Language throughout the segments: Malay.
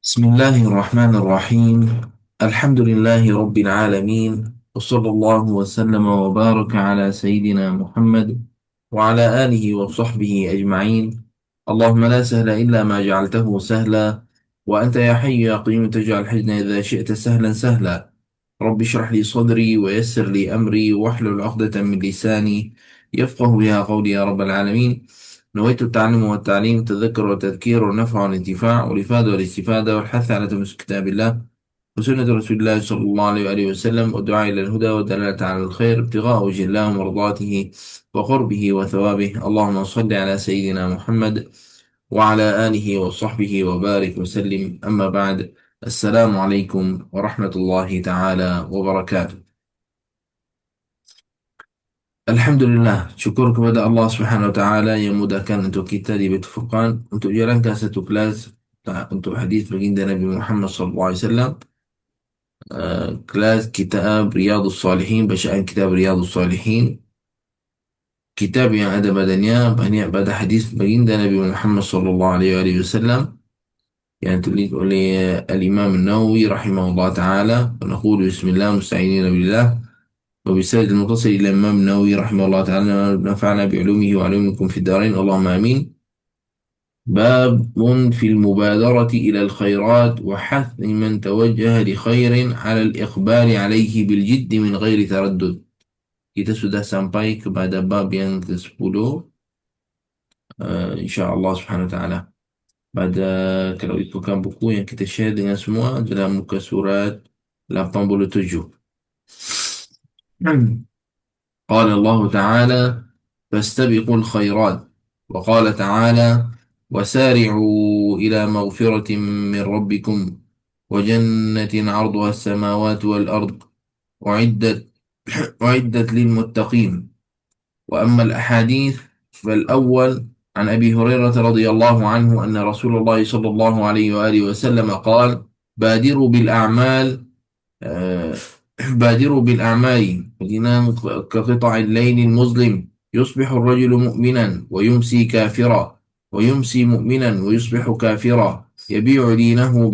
بسم الله الرحمن الرحيم. الحمد لله رب العالمين، وصلى الله وسلم وبارك على سيدنا محمد وعلى آله وصحبه أجمعين. اللهم لا سهل إلا ما جعلته سهلا، وأنت يا حي يا قيوم تجعل الحزن إذا شئت سهلا سهلا. رب اشرح لي صدري ويسر لي أمري واحلل عقدة من لساني يفقه بها قولي يا رب العالمين. نويت التعلم والتعليم، التذكر والتذكير، والنفع والانتفاع، والإفادة والاستفادة، والحث على تمسك كتاب الله وسنة رسول الله صلى الله عليه وآله وسلم، والدعاء إلى الهدى والدلالة على الخير، ابتغاء وجه الله ومرضاته وقربه وثوابه. اللهم صل على سيدنا محمد وعلى آله وصحبه وبارك وسلم. أما بعد، السلام عليكم ورحمة الله تعالى وبركاته. Alhamdulillah, syukur kepada Allah Subhanahu wa taala yang mudahkan untuk kita di Baitul Furqan untuk jalankan satu kelas untuk hadis baginda Nabi Muhammad SAW. Kelas kitab Riyadhus Salihin, bacaan kitab Riyadhus Salihin, kitab yang ada badannya banyak pada hadis baginda Nabi Muhammad SAW yang ditulis oleh Al-Imam An-Nawawi rahimahullah taala. Naqulu bismillah musta'inin billah وبالسند المتصل إلى الإمام النووي رحمه الله تعالى، نفعنا بعلومه وعلومكم في الدارين اللهم آمين. باب في المبادرة إلى الخيرات وحث من توجه لخير على الإقبال عليه بالجد من غير تردد. Kita sudah sampai kepada bab yang ke-10, insyaAllah subhanahu wa ta'ala. Pada, kalau ikutkan buku yang kita share dengan semua, dalam muka surat 87. قال الله تعالى: فاستبقوا الخيرات. وقال تعالى: وسارعوا إلى مغفرة من ربكم وجنة عرضها السماوات والأرض أعدت للمتقين. وأما الأحاديث فالأول عن أبي هريرة رضي الله عنه أن رسول الله صلى الله عليه وآله وسلم قال: بادروا بالأعمال بادروا بالأعمال كقطع الليل المظلم، يصبح الرجل مؤمنا ويمسي كافرا، ويمسي مؤمنا ويصبح كافرا، يبيع دينه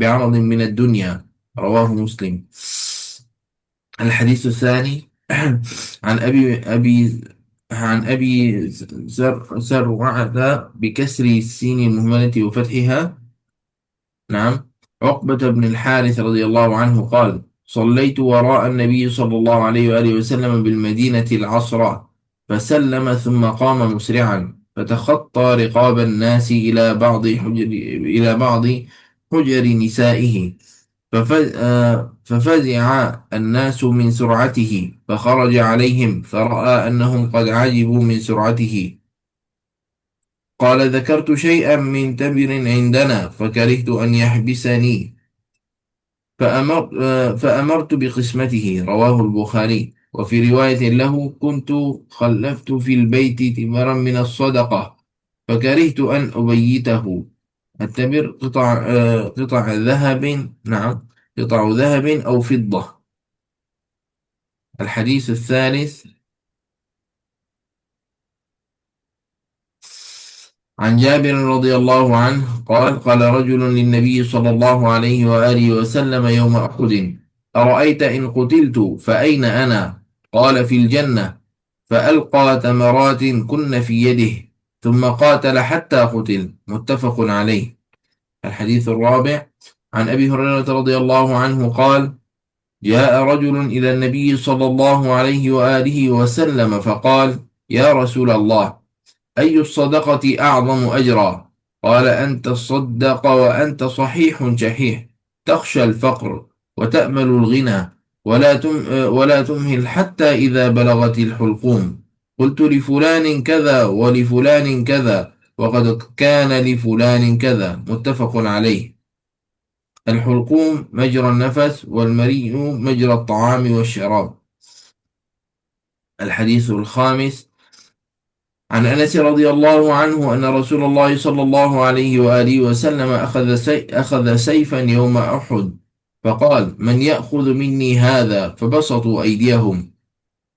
بعرض من الدنيا. رواه مسلم. الحديث الثاني عن أبي زرعة بكسر السين المهملة وفتحها، نعم، عقبة بن الحارث رضي الله عنه قال: صليت وراء النبي صلى الله عليه وآله وسلم بالمدينة العصر، فسلم ثم قام مسرعا، فتخطى رقاب الناس إلى بعض حجر نسائه، ففزع الناس من سرعته، فخرج عليهم فرأى أنهم قد عجبوا من سرعته. قال: ذكرت شيئا من تمر عندنا فكرهت أن يحبسني، فأمرت بقسمته. رواه البخاري. وفي رواية له: كنت خلفت في البيت تمرا من الصدقة فكرهت أن أبيته. التمر قطع ذهب، نعم، قطع ذهب أو فضة. الحديث الثالث عن جابر رضي الله عنه قال: قال رجل للنبي صلى الله عليه وآله وسلم يوم أحد: أرأيت إن قتلت فأين أنا؟ قال: في الجنة. فألقى تمرات كن في يده ثم قاتل حتى قتل. متفق عليه. الحديث الرابع عن أبي هريرة رضي الله عنه قال: جاء رجل إلى النبي صلى الله عليه وآله وسلم فقال: يا رسول الله، أي الصدقة أعظم أجرا؟ قال: أن تصدق وأنت صحيح شحيح، تخشى الفقر وتأمل الغنى، ولا تمهل حتى إذا بلغت الحلقوم. قلت: لفلان كذا ولفلان كذا، وقد كان لفلان كذا. متفق عليه. الحلقوم مجرى النفس، والمريء مجرى الطعام والشراب. الحديث الخامس عن أنس رضي الله عنه أن رسول الله صلى الله عليه وآله وسلم أخذ سيفا يوم أحد، فقال: من يأخذ مني هذا؟ فبسطوا أيديهم،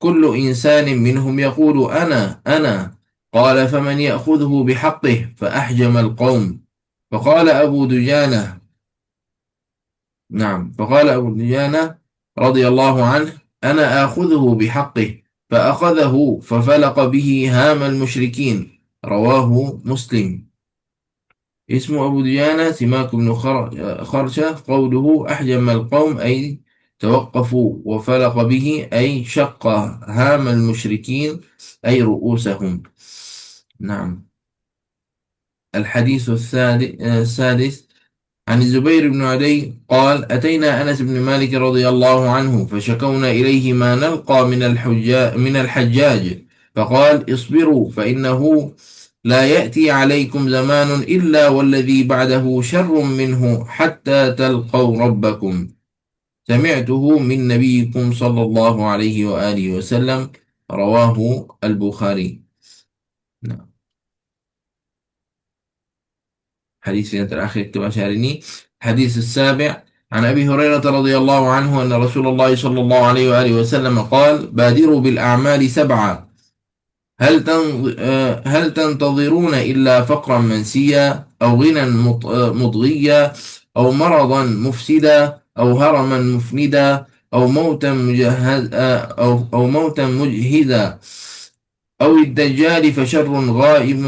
كل إنسان منهم يقول: أنا أنا. قال: فمن يأخذه بحقه؟ فأحجم القوم. فقال أبو دجانة نعم، فقال أبو دجانة رضي الله عنه: أنا آخذه بحقه. فأخذه ففلق به هام المشركين. رواه مسلم. اسم أبو دجانة سماك بن خرشة. قوله أحجم القوم أي توقفوا، وفلق به أي شق هام المشركين أي رؤوسهم. نعم. الحديث السادس عن الزبير بن عدي قال: أتينا أنس بن مالك رضي الله عنه فشكونا إليه ما نلقى من الحجاج، فقال: اصبروا فإنه لا يأتي عليكم زمان إلا والذي بعده شر منه حتى تلقوا ربكم. سمعته من نبيكم صلى الله عليه وآله وسلم. رواه البخاري. نعم. حديث في الأخير اكتب شهرني. الحديث السابع عن أبي هريرة رضي الله عنه أن رسول الله صلى الله عليه وآله وسلم قال: بادروا بالأعمال سبعة. هل تنتظرون إلا فقرا منسيا، أو غنى مطغيا، أو مرضا مفسدا، أو هرما مفندا، أو موتا مجهز أو موتا مجهزا، أو الدجال فشر غائب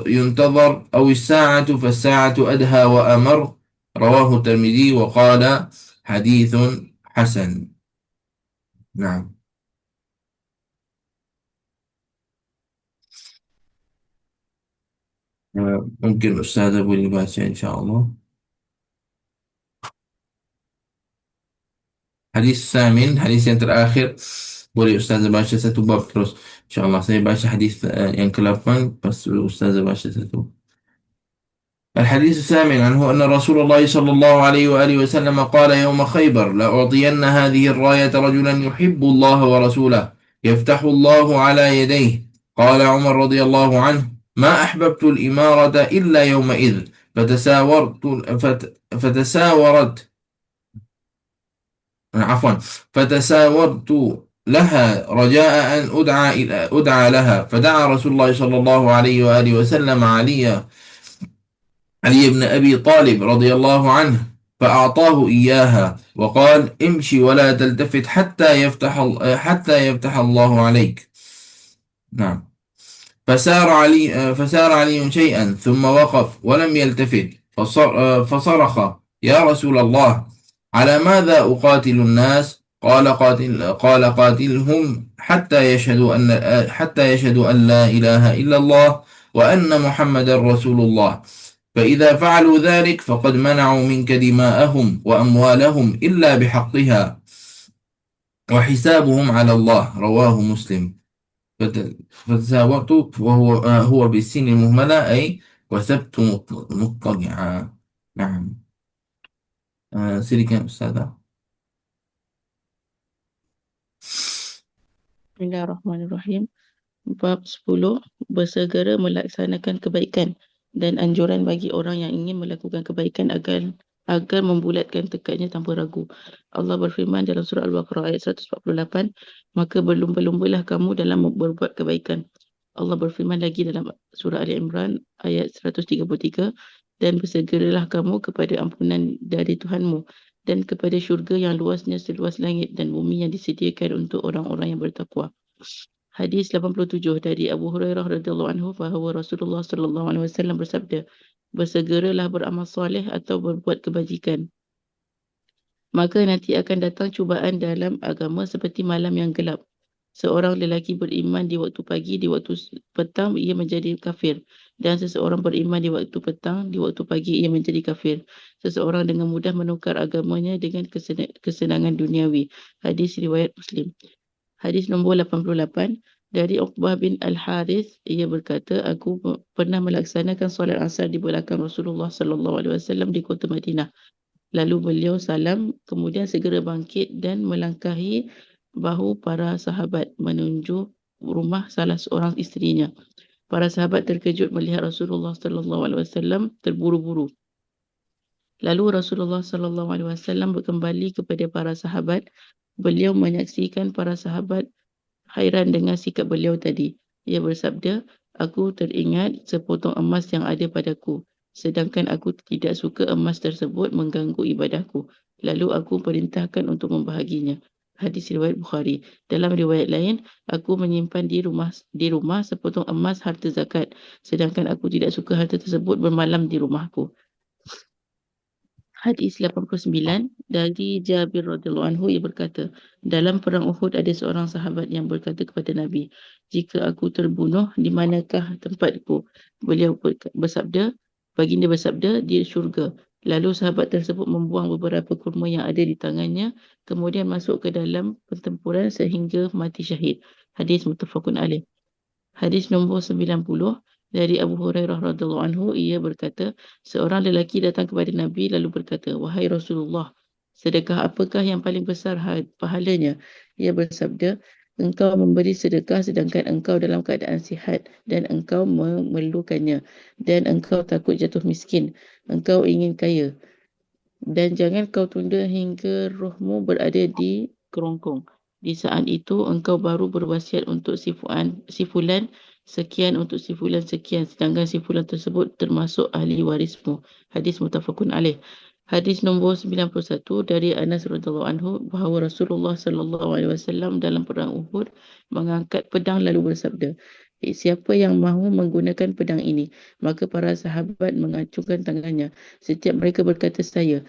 ينتظر، أو الساعة فالساعة أدهى وأمر. رواه الترمذي وقال: حديث حسن. نعم. ممكن أستاذ أبو الباشا إن شاء الله. Hadis Samin, hadis yang terakhir. Boleh Ustazah baca satu bab terus. InsyaAllah saya baca hadis yang ke-8. Lepas tu Ustazah baca satu. الحديث الثامن عنه أن رسول الله صلى الله عليه وآله وسلم قال يوم خيبر: لأعطين هذه الراية رجلا يحب الله ورسوله يفتح الله على يديه. قال عمر رضي الله عنه: ما أحببت الإمارة إلا يومئذ فتساورت عفوا فتساورت لها رجاء أن أدعى لها. فدعا رسول الله صلى الله عليه وآله وسلم علي بن أبي طالب رضي الله عنه فأعطاه إياها، وقال: امشي ولا تلتفت حتى يفتح الله عليك. نعم. فسار علي شيئا ثم وقف ولم يلتفت، فصرخ: يا رسول الله، على ماذا أقاتل الناس؟ قال قاتلهم حتى يشهدوا أن لا إله إلا الله وأن محمد رسول الله، فإذا فعلوا ذلك فقد منعوا منك دماءهم وأموالهم إلا بحقها، وحسابهم على الله. رواه مسلم. فتساوت هو بالسين المهملة أي وثبت مضطجعا. نعم. silakan Ustazah. Bismillahirrahmanirrahim. Bab 10, bersegera melaksanakan kebaikan dan anjuran bagi orang yang ingin melakukan kebaikan agar membulatkan tekadnya tanpa ragu. Allah berfirman dalam surah Al-Baqarah ayat 148, maka berlumba-lumbalah kamu dalam berbuat kebaikan. Allah berfirman lagi dalam surah Ali Imran ayat 133, dan bersegeralah kamu kepada ampunan dari Tuhanmu dan kepada syurga yang luasnya seluas langit dan bumi yang disediakan untuk orang-orang yang bertakwa. Hadis 87 dari Abu Hurairah radhiyallahu anhu bahawa Rasulullah sallallahu alaihi wasallam bersabda, bersegeralah beramal soleh atau berbuat kebajikan, maka nanti akan datang cubaan dalam agama seperti malam yang gelap. Seorang lelaki beriman di waktu pagi, di waktu petang ia menjadi kafir. Dan seseorang beriman di waktu petang, di waktu pagi ia menjadi kafir. Seseorang dengan mudah menukar agamanya dengan kesenangan duniawi. Hadis riwayat Muslim. Hadis nombor 88 dari Uqbah bin Al-Harith, ia berkata, aku pernah melaksanakan solat asar di belakang Rasulullah sallallahu alaihi wasallam di kota Madinah. Lalu beliau salam, kemudian segera bangkit dan melangkahi bahu para sahabat menuju rumah salah seorang isterinya. Para sahabat terkejut melihat Rasulullah sallallahu alaihi wasallam terburu-buru. Lalu Rasulullah sallallahu alaihi wasallam kembali kepada para sahabat. Beliau menyaksikan para sahabat hairan dengan sikap beliau tadi. Ia bersabda, aku teringat sepotong emas yang ada padaku. sedangkan aku tidak suka emas tersebut mengganggu ibadahku. Lalu aku perintahkan untuk membahaginya. Hadis riwayat Bukhari. Dalam riwayat lain, aku menyimpan di rumah sepotong emas harta zakat, sedangkan aku tidak suka harta tersebut bermalam di rumahku. Hadis 89 dari Jabir radhiyallahu anhu, ia berkata, dalam perang Uhud ada seorang sahabat yang berkata kepada Nabi, jika aku terbunuh, di manakah tempatku? Beliau bersabda, baginda bersabda, di syurga. Lalu sahabat tersebut membuang beberapa kurma yang ada di tangannya, kemudian masuk ke dalam pertempuran sehingga mati syahid. Hadis muttafaqun alaih. Hadis nombor 90 dari Abu Hurairah radhiyallahu anhu, ia berkata, seorang lelaki datang kepada Nabi lalu berkata, wahai Rasulullah, sedekah apakah yang paling besar pahalanya? Ia bersabda, engkau memberi sedekah sedangkan engkau dalam keadaan sihat dan engkau memerlukannya dan engkau takut jatuh miskin, engkau ingin kaya, dan jangan kau tunda hingga rohmu berada di kerongkong. Di saat itu engkau baru berwasiat untuk si fulan sekian, untuk si fulan sekian, sedangkan si fulan tersebut termasuk ahli warismu. Hadis muttafaqun alaih. Hadis nombor 91 dari Anas radhiyallahu anhu, bahawa Rasulullah sallallahu alaihi wasallam dalam perang Uhud mengangkat pedang lalu bersabda, siapa yang mahu menggunakan pedang ini? Maka para sahabat mengacungkan tangannya. Setiap mereka berkata, saya.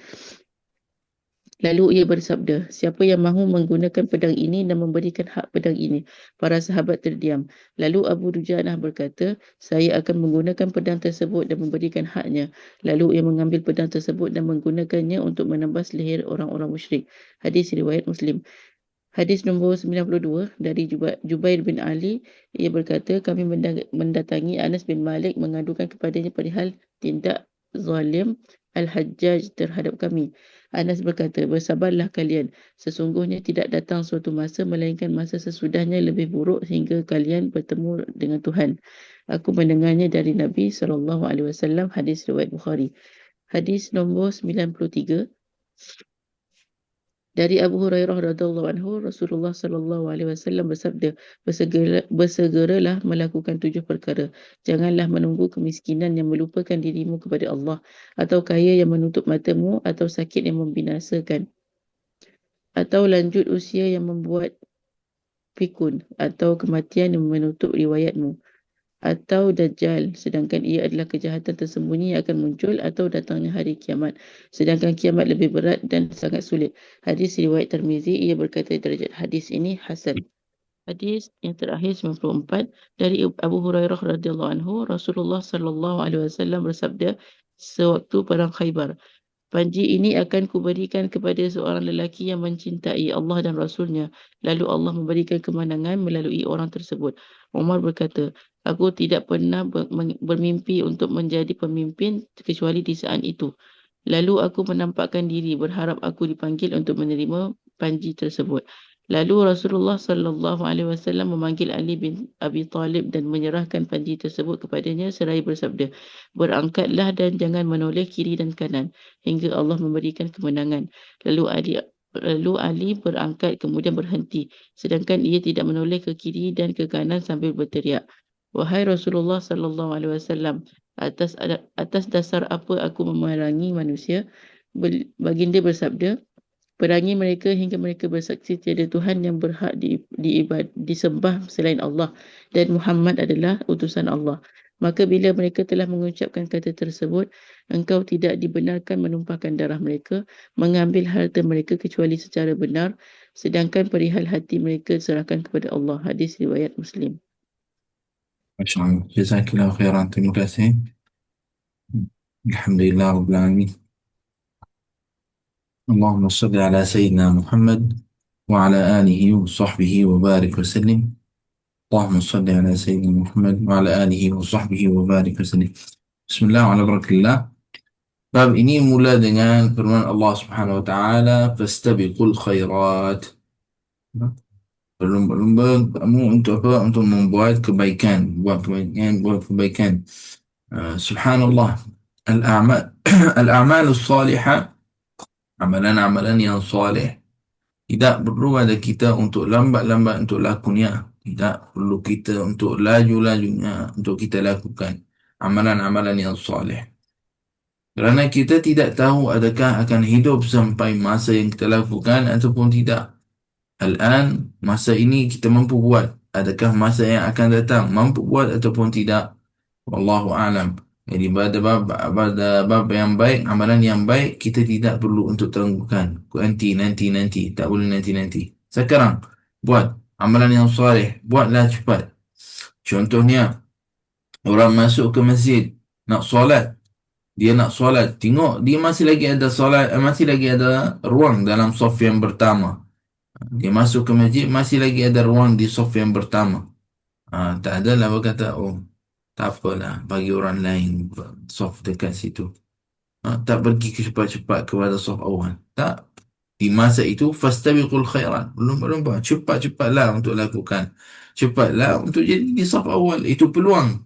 Lalu ia bersabda, siapa yang mahu menggunakan pedang ini dan memberikan hak pedang ini? Para sahabat terdiam. Lalu Abu Dujanah berkata, saya akan menggunakan pedang tersebut dan memberikan haknya. Lalu ia mengambil pedang tersebut dan menggunakannya untuk menembas leher orang-orang musyrik. Hadis riwayat Muslim. Hadis nombor 92 dari Jubair bin Ali, ia berkata, kami mendatangi Anas bin Malik mengadukan kepadanya perihal tindak zalim Al-Hajjaj terhadap kami. Anas berkata, bersabarlah kalian, sesungguhnya tidak datang suatu masa melainkan masa sesudahnya lebih buruk hingga kalian bertemu dengan Tuhan. Aku mendengarnya dari Nabi SAW. Hadis riwayat Bukhari. Hadis nombor 93 dari Abu Hurairah radhiyallahu anhu, Rasulullah sallallahu alaihi wasallam bersabda, bersegeralah melakukan 7 perkara. Janganlah menunggu kemiskinan yang melupakan dirimu kepada Allah, atau kaya yang menutup matamu, atau sakit yang membinasakan, atau lanjut usia yang membuat pikun, atau kematian yang menutup riwayatmu, atau Dajjal, sedangkan ia adalah kejahatan tersembunyi yang akan muncul, atau datangnya hari kiamat, sedangkan kiamat lebih berat dan sangat sulit. Hadis riwayat Tirmizi, ia berkata derajat hadis ini hasan. Hadis yang terakhir 94 dari Abu Hurairah radhiyallahu anhu, Rasulullah sallallahu alaihi wasallam bersabda sewaktu perang Khaybar, panji ini akan kuberikan kepada seorang lelaki yang mencintai Allah dan Rasulnya. Lalu Allah memberikan kemenangan melalui orang tersebut. Umar berkata, aku tidak pernah bermimpi untuk menjadi pemimpin kecuali di saat itu. Lalu aku menampakkan diri berharap aku dipanggil untuk menerima panji tersebut. Lalu Rasulullah sallallahu alaihi wasallam memanggil Ali bin Abi Talib dan menyerahkan panji tersebut kepadanya seraya bersabda, berangkatlah dan jangan menoleh kiri dan kanan hingga Allah memberikan kemenangan. Lalu Ali berangkat kemudian berhenti, sedangkan ia tidak menoleh ke kiri dan ke kanan sambil berteriak, wahai Rasulullah sallallahu alaihi wasallam, atas dasar apa aku memerangi manusia? Baginda bersabda, perangi mereka hingga mereka bersaksi tiada Tuhan yang berhak disembah selain Allah dan Muhammad adalah utusan Allah. Maka bila mereka telah mengucapkan kata tersebut, engkau tidak dibenarkan menumpahkan darah mereka, mengambil harta mereka kecuali secara benar, sedangkan perihal hati mereka serahkan kepada Allah. Hadis riwayat Muslim. Masya Allah. Jazakallah khairan. Terima kasih. Alhamdulillah Rabbil Alamin. اللهم صل على سيدنا محمد وعلى آله وصحبه وبارك وسلم. اللهم صل على سيدنا محمد وعلى آله وصحبه وبارك وسلم. Bismillah ala barakillah. Bab ini mula dengan firman Allah Subhanahu wa taala, fastabiqul khairat. Berlumba-lumba kamu untuk apa? Untuk membuat kebaikan, buat kebaikan. Subhanallah. Al-a'mal al-a'malus salihah, amalan-amalan yang saleh, tidak perlu ada kita untuk lambat-lambat untuk lakunya. Tidak perlu kita untuk laju-lajunya untuk kita lakukan amalan-amalan yang soleh. Kerana kita tidak tahu adakah akan hidup sampai masa yang kita lakukan ataupun tidak. Al-an, masa ini kita mampu buat. Adakah masa yang akan datang mampu buat ataupun tidak? Wallahu a'lam. Jadi pada bab yang baik, amalan yang baik, kita tidak perlu untuk tangguhkan. Nanti. Tak boleh nanti. Sekarang, buat amalan yang soleh. Buatlah cepat. Contohnya, orang masuk ke masjid, nak solat. Dia nak solat. Tengok, dia masih lagi ada solat, masih lagi ada ruang dalam saf yang pertama. Dia masuk ke masjid, masih lagi ada ruang di saf yang pertama. Tak adalah berkata, oh, tak apalah, bagi orang lain saf dekat situ. Tak pergi cepat-cepat kepada saf awal. Tak. Di masa itu, fastabiqul khairat. Belum buat. Cepat-cepatlah untuk lakukan. Cepatlah untuk jadi di saf awal. Itu peluang.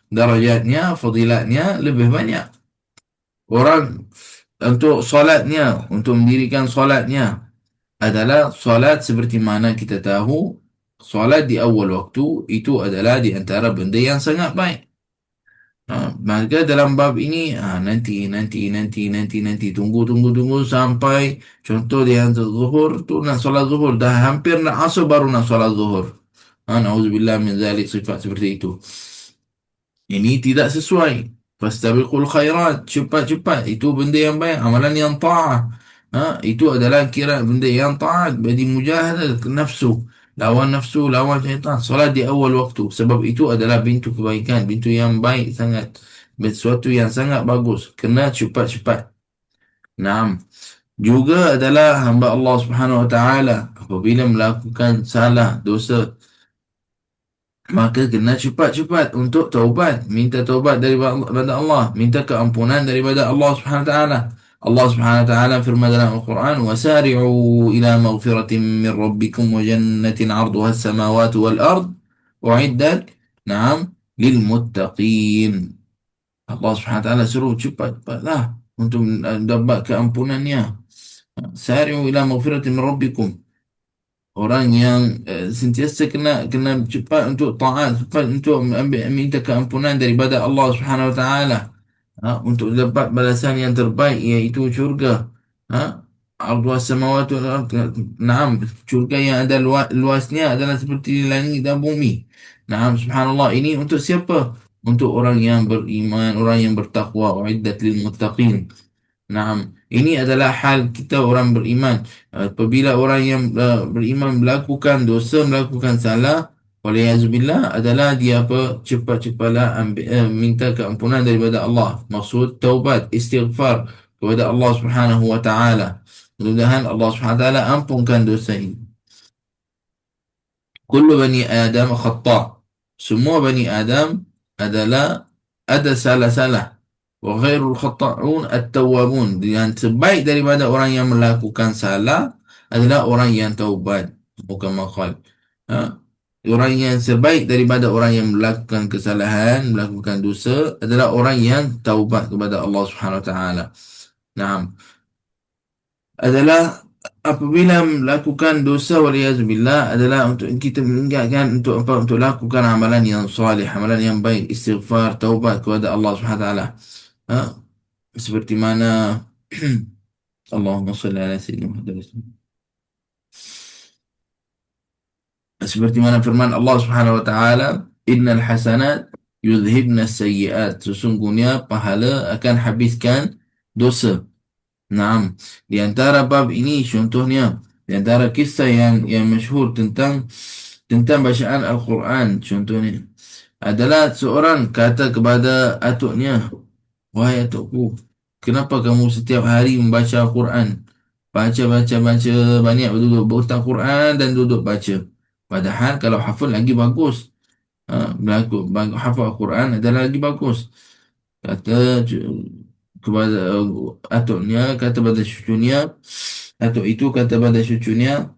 Darajatnya, fadilatnya lebih banyak. Orang untuk solatnya, untuk mendirikan solatnya adalah solat seperti mana kita tahu, solat di awal waktu itu adalah di antara benda yang sangat baik. Maka dalam bab ini nanti tunggu sampai contoh dia untuk zuhur tu nak solat zuhur dah hampir nak asar baru nak solat zuhur. Nauzubillah min zalik, sifat seperti itu. Ini tidak sesuai. Fastabiqul khairat, cepat-cepat, itu benda yang baik, amalan yang ta'ah. Itu adalah kira benda yang taat, bagi mujahadah ke nafsu, lawan syaitan. Solat di awal waktu, sebab itu adalah pintu kebaikan, pintu yang baik sangat, sesuatu yang sangat bagus, kena cepat-cepat. Naam. Juga adalah hamba Allah Subhanahu Wa Taala apabila melakukan salah dosa, maka kena cepat-cepat untuk taubat, minta taubat daripada Allah, minta keampunan daripada Allah Subhanahu Wa Taala. Allah Subhanahu Wa Taala firman dalam Al-Quran, "Wasari'u ila maghfiratin min rabbikum wa jannatin 'arduha as-samawati wal ard u'iddat na'am lil muttaqin." Allah Subhanahu Wa Taala suruh cepat-cepatlah untuk dapat keampunannya. Sari'u ila maghfiratin min rabbikum. Orang yang sentiasa kena cepat untuk taat, cepat untuk minta keampunan daripada Allah Subhanahu Wa Taala, untuk dapat balasan yang terbaik, iaitu syurga. Arduas samawati wal ard. Naam, syurga yang ada luasnya adalah seperti langit dan bumi. Naam, subhanallah. Ini untuk siapa? Untuk orang yang beriman, orang yang bertakwa. Uiddat lil muttaqin. Naam, ini adalah hal kita orang beriman. Apabila orang yang beriman melakukan dosa, melakukan salah, waliyazubillah, adalah dia apa? Cepat-cepatlah minta keampunan daripada Allah. Maksud taubat, istighfar kepada Allah Subhanahu Wa Taala. Mudah-mudahan Allah Subhanahu Wa Taala ampunkan dosa ini. Kullu bani Adam khata'. Semua bani Adam adalah ada salah-salah. Wa ghairul khata'un at-tawwabun. Yang terbaik daripada orang yang melakukan salah adalah orang yang taubat. Bukan makhluk. Orang yang terbaik daripada orang yang melakukan kesalahan, melakukan dosa adalah orang yang taubat kepada Allah Subhanahu Wa Taala. Naam. Adalah apabila melakukan dosa, waliyazubillah, adalah untuk kita meninggalkan untuk apa? Untuk lakukan amalan yang salih, amalan yang baik, istighfar, taubat kepada Allah Subhanahu Wa Taala. Seperti mana Allahumma salli ala sayyidina Muhammad. Seperti mana firman Allah Subhanahu Wa Taala, innal hasanat yudhibna sayyiat. Sesungguhnya pahala akan habiskan dosa. Naam. Di antara bab ini contohnya, di antara kisah yang masyhur tentang bacaan Al-Quran, contohnya adalah seorang kata kepada atuknya, "Wahai atukku, kenapa kamu setiap hari membaca Al-Quran? Baca banyak, duduk berhutang Quran dan duduk baca. Padahal kalau hafal lagi bagus. Hafal Al-Quran adalah lagi bagus." Kata kepada atuknya, kata pada cucunya, atuk itu kata pada cucunya,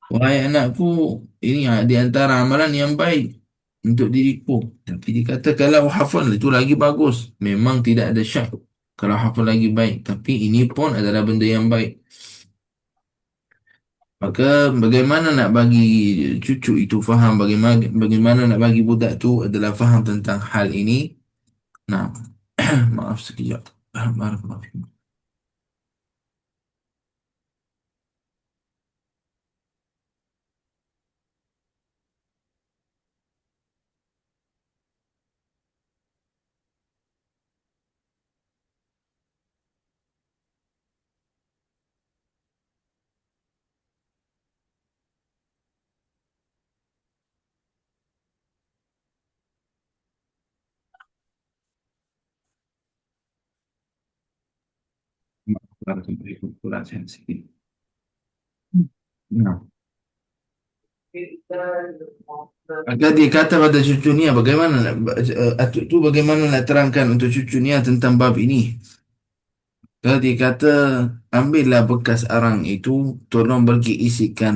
"Wahai anakku, ini di antara amalan yang baik untuk diriku." Tapi dikata kalau hafal itu lagi bagus. Memang tidak ada syak kalau hafal lagi baik. Tapi ini pun adalah benda yang baik. Maka bagaimana nak bagi cucu itu faham, bagaimana nak bagi budak tu adalah faham tentang hal ini. Nah, maaf sekejap. Barakallahu fikum. Barakallahu fikum. Kurang sehat sikit. Nah. Agar dia kata pada cucu Nia, bagaimana nak, atuk tu bagaimana nak terangkan untuk cucu Nia tentang bab ini? Kalau dia kata, ambillah bekas arang itu, tolong pergi isikan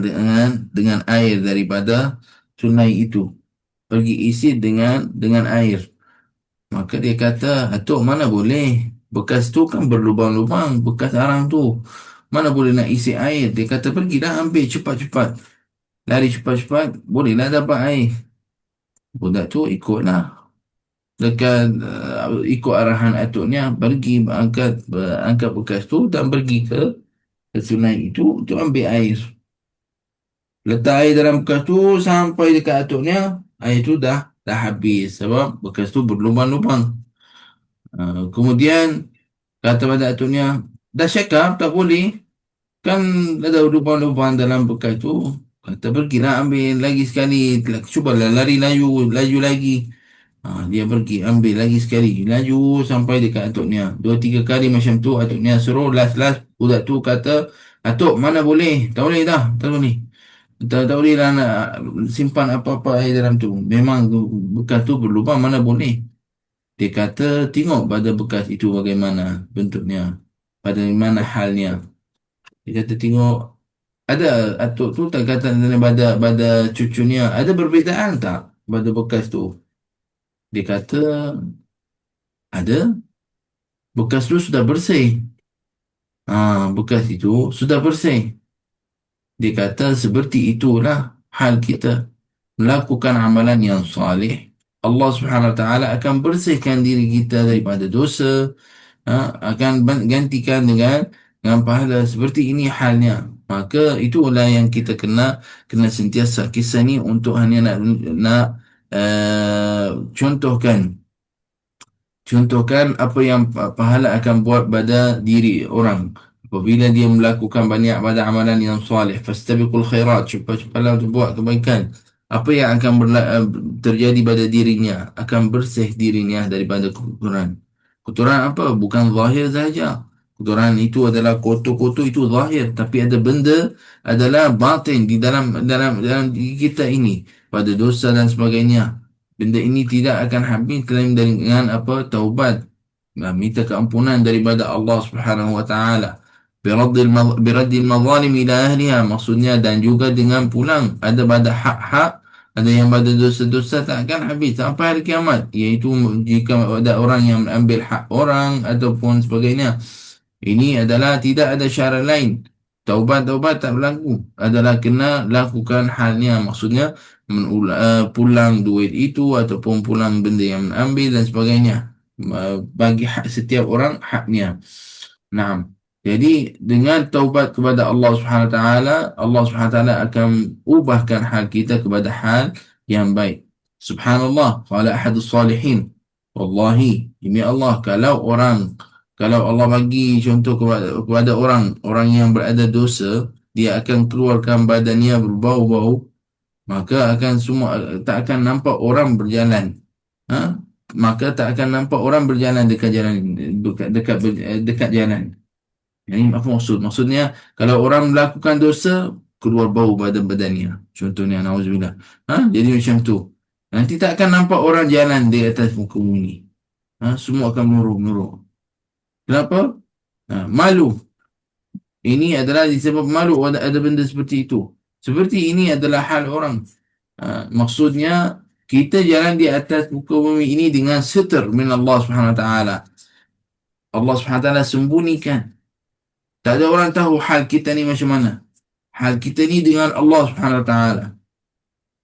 dengan air daripada sungai itu. Pergi isi dengan air. Maka dia kata, atuk mana boleh? Bekas tu kan berlubang-lubang, bekas arang tu. Mana boleh nak isi air? Dia kata, pergilah ambil cepat-cepat. Lari cepat-cepat, bolehlah dapat air. Budak tu ikutlah. Dekat ikut arahan atuknya, pergi angkat bekas tu dan pergi ke sungai itu untuk ambil air. Letak air dalam bekas tu sampai dekat atuknya, air tu dah habis sebab bekas tu berlubang-lubang. Kemudian kata pada atuknya, dah cakap tak boleh, kan ada lubang-lubang dalam bekas tu. Kata pergilah ambil lagi sekali, cubalah lari laju, laju lagi. Dia pergi ambil lagi sekali, laju sampai dekat atuknya. Dua tiga kali macam tu atuknya suruh, last budak tu kata, atuk mana boleh, tak boleh dah, tak boleh. Tak boleh lah nak simpan apa-apa air dalam tu. Memang bekas tu berlubang, mana boleh. Dia kata, tengok pada bekas itu bagaimana bentuknya, pada mana halnya. Dia kata, tengok, ada atuk tu tak kata pada cucunya, ada perbezaan tak pada bekas tu? Dia kata, ada, bekas tu sudah bersih. Bekas itu sudah bersih. Dia kata, seperti itulah hal kita. Melakukan amalan yang salih, Allah Subhanahu Wa Taala akan bersihkan diri kita daripada dosa, akan gantikan dengan pahala. Seperti ini halnya. Maka itulah yang kita kena sentiasa kisah ni untuk hanya nak contohkan. Contohkan apa yang pahala akan buat pada diri orang apabila dia melakukan banyak pada amalan yang soleh. Fastabiqul khairat, cepat-cepatlah untuk buat kebaikan. Apa yang akan terjadi pada dirinya, akan bersih dirinya daripada kotoran. Kotoran apa? Bukan zahir saja. Kotoran itu adalah kotor-kotor, itu zahir, tapi ada benda adalah batin di dalam diri kita ini, pada dosa dan sebagainya. Benda ini tidak akan habis selain dengan apa? Taubat. Minta keampunan daripada Allah Subhanahu wa taala. Biraddil mazalim ila ahliha, maksudnya, dan juga dengan pulang ada pada hak-hak, ada yang pada dosa-dosa tak akan habis sampai hari kiamat, iaitu jika ada orang yang mengambil hak orang ataupun sebagainya. Ini adalah tidak ada cara lain. Taubat-taubat tak berlaku. Adalah kena lakukan halnya. Maksudnya pulang duit itu ataupun pulang benda yang mengambil dan sebagainya. Bagi hak setiap orang haknya. Nah, jadi dengan taubat kepada Allah Subhanahu Wa Taala, Allah Subhanahu Wa Taala akan ubahkan hal kita kepada hal yang baik. Subhanallah, qala ahadus salihin. Wallahi, demi Allah, kalau Allah bagi contoh kepada orang yang berada dosa, dia akan keluarkan badannya berbau-bau, maka akan semua tak akan nampak orang berjalan. Ha? Maka tak akan nampak orang berjalan dekat jalan, dekat jalan. Ini apa maksud? Maksudnya, kalau orang melakukan dosa, keluar bau badannya. Contohnya, nauzubillah. Jadi macam tu. Nanti tak akan nampak orang jalan di atas muka bumi. Semua akan menurut. Kenapa? Malu. Ini adalah disebab malu ada benda seperti itu. Seperti ini adalah hal orang. Maksudnya, kita jalan di atas muka bumi ini dengan seter min Allah Subhanahu Wa Taala. Allah Subhanahu Wa Taala sembunyikan. Tak ada orang tahu hal kita ni macam mana. Hal kita ni dengan Allah Subhanahu Wa Taala.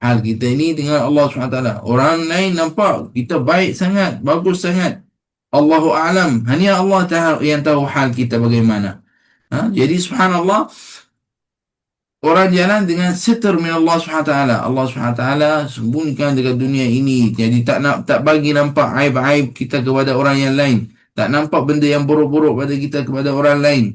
Hal kita ni dengan Allah Subhanahu Wa Taala. Orang lain nampak kita baik sangat, bagus sangat. Allahu a'lam. Hanya Allah tahu yang tahu hal kita bagaimana. Jadi subhanallah, orang jalan dengan seter min Allah Subhanahu Wa Taala. Allah Subhanahu Wa Taala sembunyikan dekat dunia ini. Jadi tak bagi nampak aib-aib kita kepada orang yang lain. Tak nampak benda yang buruk-buruk pada kita kepada orang lain.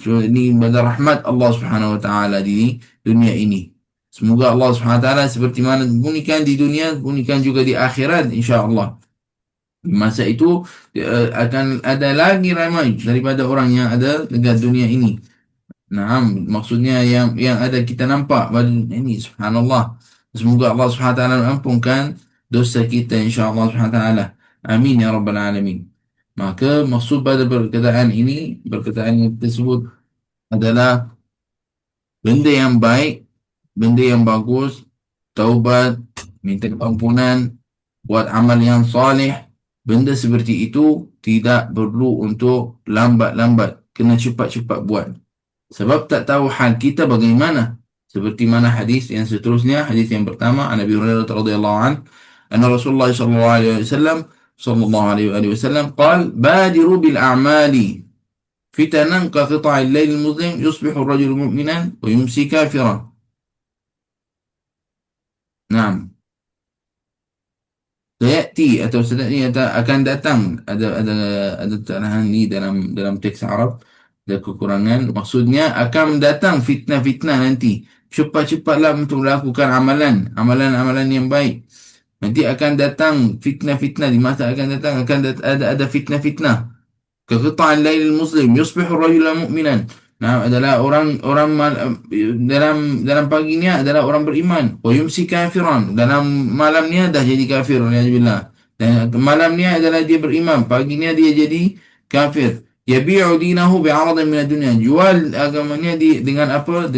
So ini pada rahmat Allah Subhanahu Wa Taala di dunia ini. Semoga Allah Subhanahu Wa Taala seperti mana sembunyikan di dunia, sembunyikan juga di akhirat insya-Allah. Masa itu akan ada lagi ramai daripada orang yang ada dekat dunia ini. Naam, maksudnya yang ada kita nampak pada ini subhanallah. Semoga Allah Subhanahu wa taala ampunkan dosa kita insya-Allah Subhanahu wa taala. Amin ya rabbal alamin. Maka maksud pada perkataan ini, perkataan yang tersebut adalah benda yang baik, benda yang bagus, taubat, minta ampunan, buat amal yang soleh. Benda seperti itu tidak perlu untuk lambat-lambat, kena cepat-cepat buat. Sebab tak tahu hal kita bagaimana. Seperti mana hadis yang seterusnya, hadis yang pertama, an Abi Hurairah radhiyallahu an, anna Rasulullah sallallahu alaihi wasallam قال بادروا بالأعمال فتنا كقطع الليل المظلم يصبح الرجل مؤمنا ويمسي كافرا. نعم. Sayati atau sebenarnya akan datang, ada terahan ni dalam teks Arab, ada kekurangan. Maksudnya akan datang fitnah-fitnah nanti. Cepat-cepatlah untuk melakukan amalan yang baik. Nanti akan datang fitnah-fitnah, di masa akan datang ada fitnah-fitnah. Kaqita'il lailil muslim yusbihu rajulan mu'minan. Nah, adalah dalam paginya adalah orang beriman. Wa yumsi kafiran. Dalam malamnya dah jadi kafir. Alhamdulillah. Dan malamnya adalah dia beriman. Paginya dia jadi kafir. Yabi'u dinahu bi'aradin min dunia. Jual agamanya dengan apa?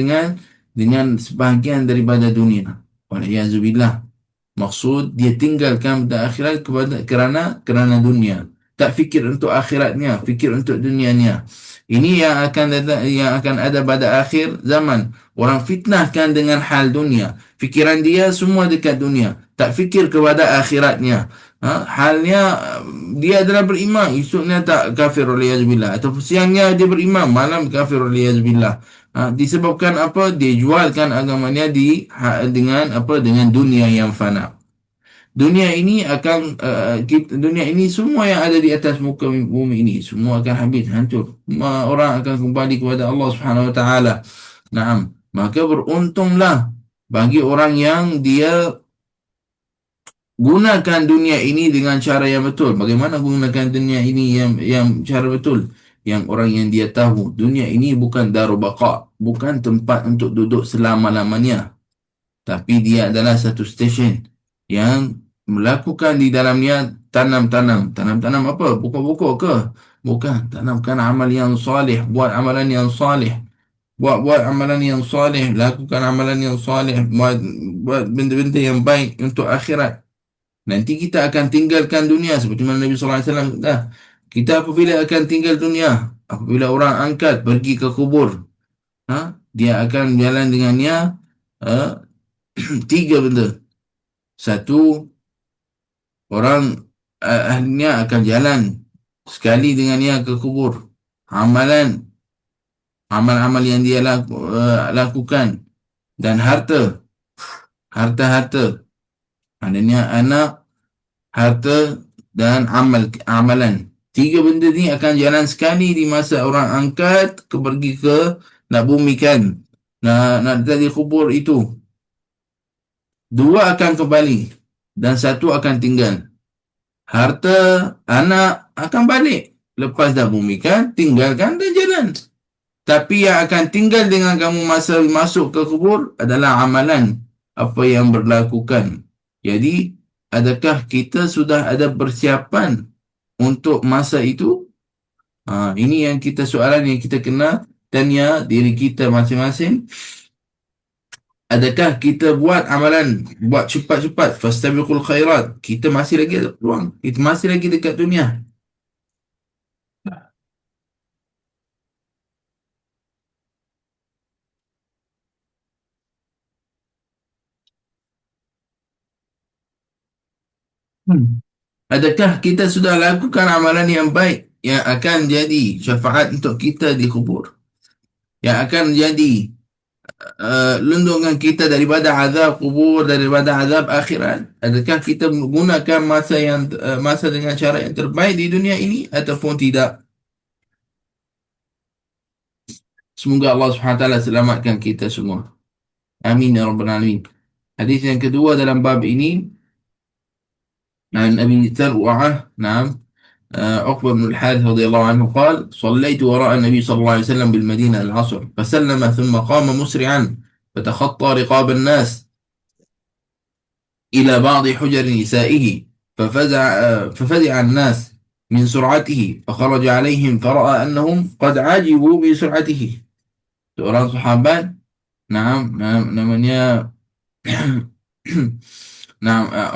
Dengan sebahagian daripada dunia. Waliyazubillah. Maksud dia tinggalkan pada akhirat kerana dunia. Tak fikir untuk akhiratnya, fikir untuk dunianya. Ini yang akan ada pada akhir zaman. Orang fitnahkan dengan hal dunia. Fikiran dia semua dekat dunia. Tak fikir kepada akhiratnya. Halnya dia adalah beriman, esoknya tak kafir waliyazubillah. Atau siangnya dia beriman, malam kafir waliyazubillah. Disebabkan apa? Dia jualkan agamanya dengan dunia yang fana. Dunia ini dunia ini semua yang ada di atas muka bumi ini semua akan habis, hancur. Semua orang akan kembali kepada Allah Subhanahu Wa Taala. Naam. Maka beruntunglah bagi orang yang dia gunakan dunia ini dengan cara yang betul. Bagaimana gunakan dunia ini yang cara betul? Yang orang yang dia tahu dunia ini bukan darul baqa, bukan tempat untuk duduk selama-lamanya, tapi dia adalah satu stesen yang melakukan di dalamnya tanam apa? Pokok-pokok ke? Bukan. Tanamkan amal yang soleh, buat amalan yang soleh, buat amalan yang soleh, lakukan amalan yang soleh, buat benda-benda yang baik untuk akhirat. Nanti kita akan tinggalkan dunia seperti mana Nabi sallallahu alaihi wasallam dah. Kita apabila akan tinggal dunia, apabila orang angkat pergi ke kubur, dia akan jalan dengannya uh, tiga benda. Satu, orang akhirnya akan jalan sekali dengannya ke kubur. Amalan, amal-amal yang dia lakukan, dan harta-harta. Maknanya anak, harta, dan amalan. Tiga benda ni akan jalan sekali di masa orang angkat pergi ke nak bumikan, nak jadi kubur itu. Dua akan kembali dan satu akan tinggal. Harta, anak akan balik. Lepas dah bumikan, tinggalkan dan jalan. Tapi yang akan tinggal dengan kamu masa masuk ke kubur adalah amalan apa yang berlakukan. Jadi, adakah kita sudah ada persiapan untuk masa itu? Ini yang kita soalan yang kita kena tanya diri kita masing-masing. Adakah kita buat amalan, buat cepat-cepat, fastabiqul khairat. Kita masih lagi ada peluang. Kita masih lagi dekat dunia. Hmm. Adakah kita sudah lakukan amalan yang baik yang akan jadi syafaat untuk kita di kubur? Yang akan jadi lindungan kita daripada azab kubur, daripada azab akhirat? Adakah kita menggunakan masa dengan cara yang terbaik di dunia ini ataupun tidak? Semoga Allah SWT selamatkan kita semua. Amin ya rabbal alamin. Hadis yang kedua dalam bab ini, عن أبي ثروة نعم عقبة بن الحارث رضي الله عنه قال: صليت وراء النبي صلى الله عليه وسلم بالمدينة العصر فسلم ثم قام مسرعا فتخطى رقاب الناس إلى بعض حجر نسائه ففزع الناس من سرعته فخرج عليهم فرأى أنهم قد عجبوا بسرعته. Seorang sahabat, namanya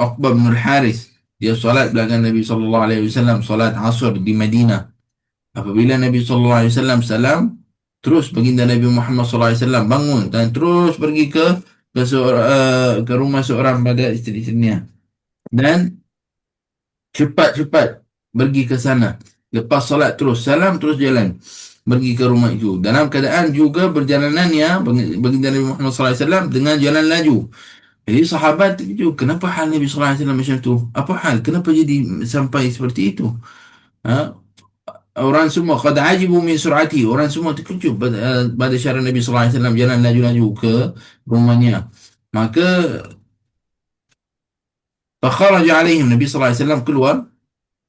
Uqbah bin Al-Haris, dia solat belakang Nabi sallallahu alaihi wasallam, solat Asr di Madinah. Apabila Nabi sallallahu alaihi wasallam salam, terus baginda Nabi Muhammad sallallahu alaihi wasallam bangun dan terus pergi ke rumah seorang pada isteri-isterinya dan cepat-cepat pergi ke sana. Lepas solat terus salam, terus jalan pergi ke rumah itu. Dalam keadaan juga perjalanannya baginda Nabi Muhammad sallallahu alaihi wasallam dengan jalan laju. Jadi sahabat terkejut, kenapa hal Nabi sallallahu alaihi wasallam macam tu? Apa hal? Kenapa jadi sampai seperti itu? Ha? Orang semua qad ajibu min sur'ati. Orang semua terkejut pada cara Nabi sallallahu alaihi wasallam jalan laju-laju ke rumahnya. Maka fakharaja alaihim, Nabi sallallahu alaihi wasallam keluar,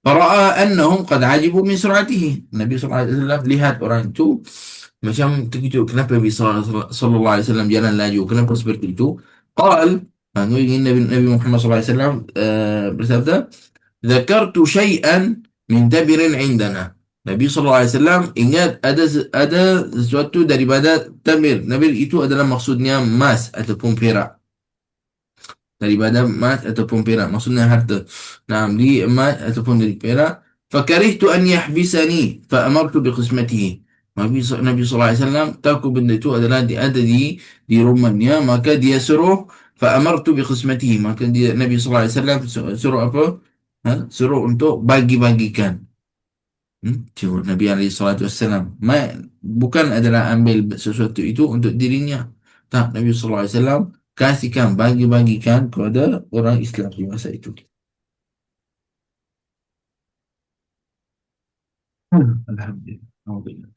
fara'a annahum qad ajibu min sur'atihi. Nabi sallallahu alaihi wasallam lihat orang itu macam terkejut, kenapa Nabi sallallahu alaihi wasallam jalan laju? Kenapa seperti itu? Qal, Nabi Muhammad sallallahu alaihi wasallam bersabda, "Dzakartu syai'an min tabirin indana." Nabi sallallahu alaihi wasallam ingat ada sesuatu daripada tabir. Tabir itu adalah maksudnya emas ataupun perak. Daripada emas ataupun perak, maksudnya harta. Nah, di emas ataupun dari perak. Fakarihtu an yahbisani fa amartu bi qismatihi. Nabi sallallahu alaihi wasallam tahu benda itu adalah ada di rumahnya, maka dia suruh fa amartu bi qismatihi, maka Nabi sallallahu alaihi wasallam suruh apa? Suruh untuk bagi-bagikan. Cuma Nabi alaihi salatu wasallam bukan adalah ambil sesuatu itu untuk dirinya. Tak, Nabi sallallahu alaihi wasallam kasihkan, bagi-bagikan kepada orang Islam di masa itu. Alhamdulillah. Alhamdulillah.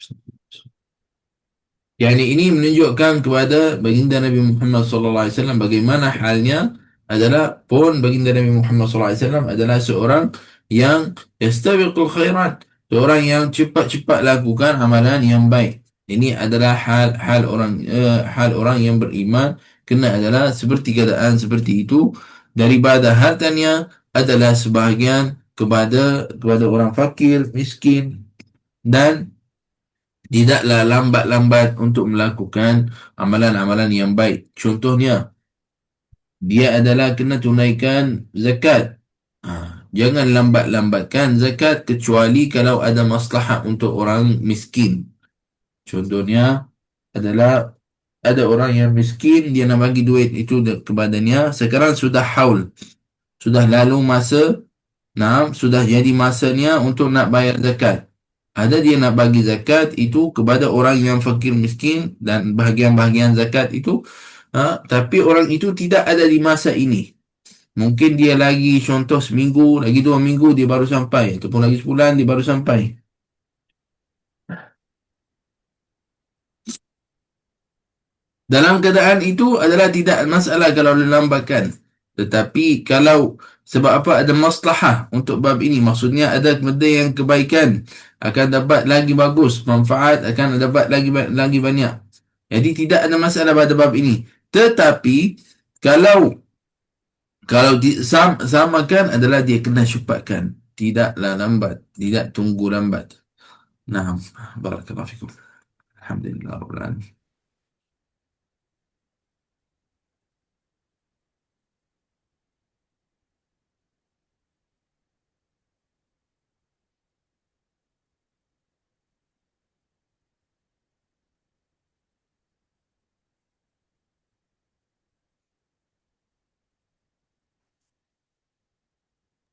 Yani ini menunjukkan kepada baginda Nabi Muhammad sallallahu alaihi wasallam bagaimana halnya adalah pun baginda Nabi Muhammad sallallahu alaihi wasallam adalah seorang yang yastabiqul khairat, seorang yang cepat-cepat lakukan amalan yang baik. Ini adalah hal orang yang beriman kena adalah seperti keadaan seperti itu, daripada hartanya adalah sebahagian kepada orang fakir, miskin, dan tidaklah lambat-lambat untuk melakukan amalan-amalan yang baik. Contohnya, dia adalah kena tunaikan zakat. Jangan lambat-lambatkan zakat kecuali kalau ada maslahat untuk orang miskin. Contohnya adalah ada orang yang miskin, dia nak bagi duit itu kepadanya. Sekarang sudah haul, sudah lalu masa. Nah, sudah jadi masanya untuk nak bayar zakat. Ada dia nak bagi zakat itu kepada orang yang fakir miskin dan bahagian-bahagian zakat itu. Tapi orang itu tidak ada di masa ini. Mungkin dia lagi contoh seminggu, lagi 2 minggu dia baru sampai. Ataupun lagi sebulan dia baru sampai. Dalam keadaan itu adalah tidak masalah kalau dilambatkan. Tetapi kalau sebab apa ada maslahah untuk bab ini, maksudnya ada benda yang kebaikan akan dapat lagi bagus, manfaat akan dapat lagi banyak. Jadi tidak ada masalah pada bab ini. Tetapi kalau disamakan adalah dia kena cepatkan. Tidaklah lambat, tidak tunggu lambat. Nah, barakallahu fikum. Alhamdulillah rabbil alamin.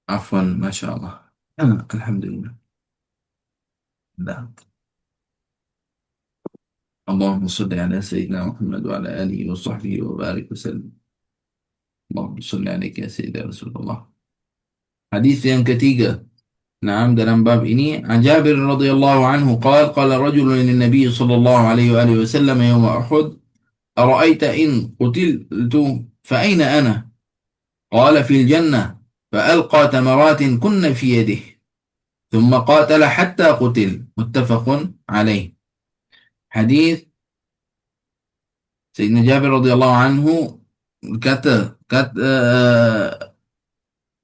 Afwan, Masya Allah. Alhamdulillah. Dah. Allahumma salli ala Sayyidina Muhammad wa ala alihi wa sahbihi wa barik wa sallam. Allahumma salli alaika ya Sayyidina Rasulullah. Hadis yang ketiga. Naam, dalam bab ini an Jabir radhiyallahu anhu qala qala rajulun lin nabiy sallallahu alaihi wa alihi wasallam yawm Uhud ara'aita in qutiltu fa aina ana qala fil jannah فألقى تمرات كن في يده ثم قاتل حتى قتل متفق عليه. Hadis Sayyidina Jabir radhiyallahu anhu kata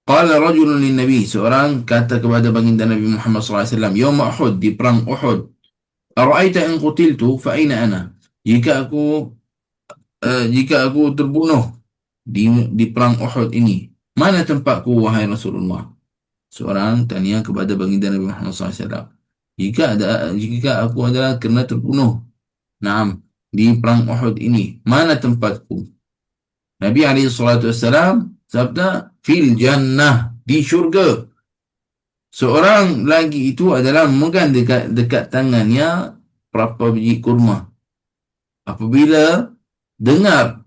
qala rajulun lin nabi, seorang kata kepada baginda Nabi Muhammad sallallahu alaihi wasallam yaum Uhud, di perang Uhud, ara'aita in qutiltu fa aina ana, jika aku terbunuh di perang Uhud ini, mana tempatku wahai Rasulullah? Seorang tanya kepada baginda Nabi Muhammad sallallahu alaihi wasallam, jika aku adalah kena terbunuh, naam, di perang Uhud ini, mana tempatku? Nabi alaihi salatu wasallam sabda fil jannah, di syurga. Seorang lagi itu adalah memegang dekat tangannya berapa biji kurma. Apabila dengar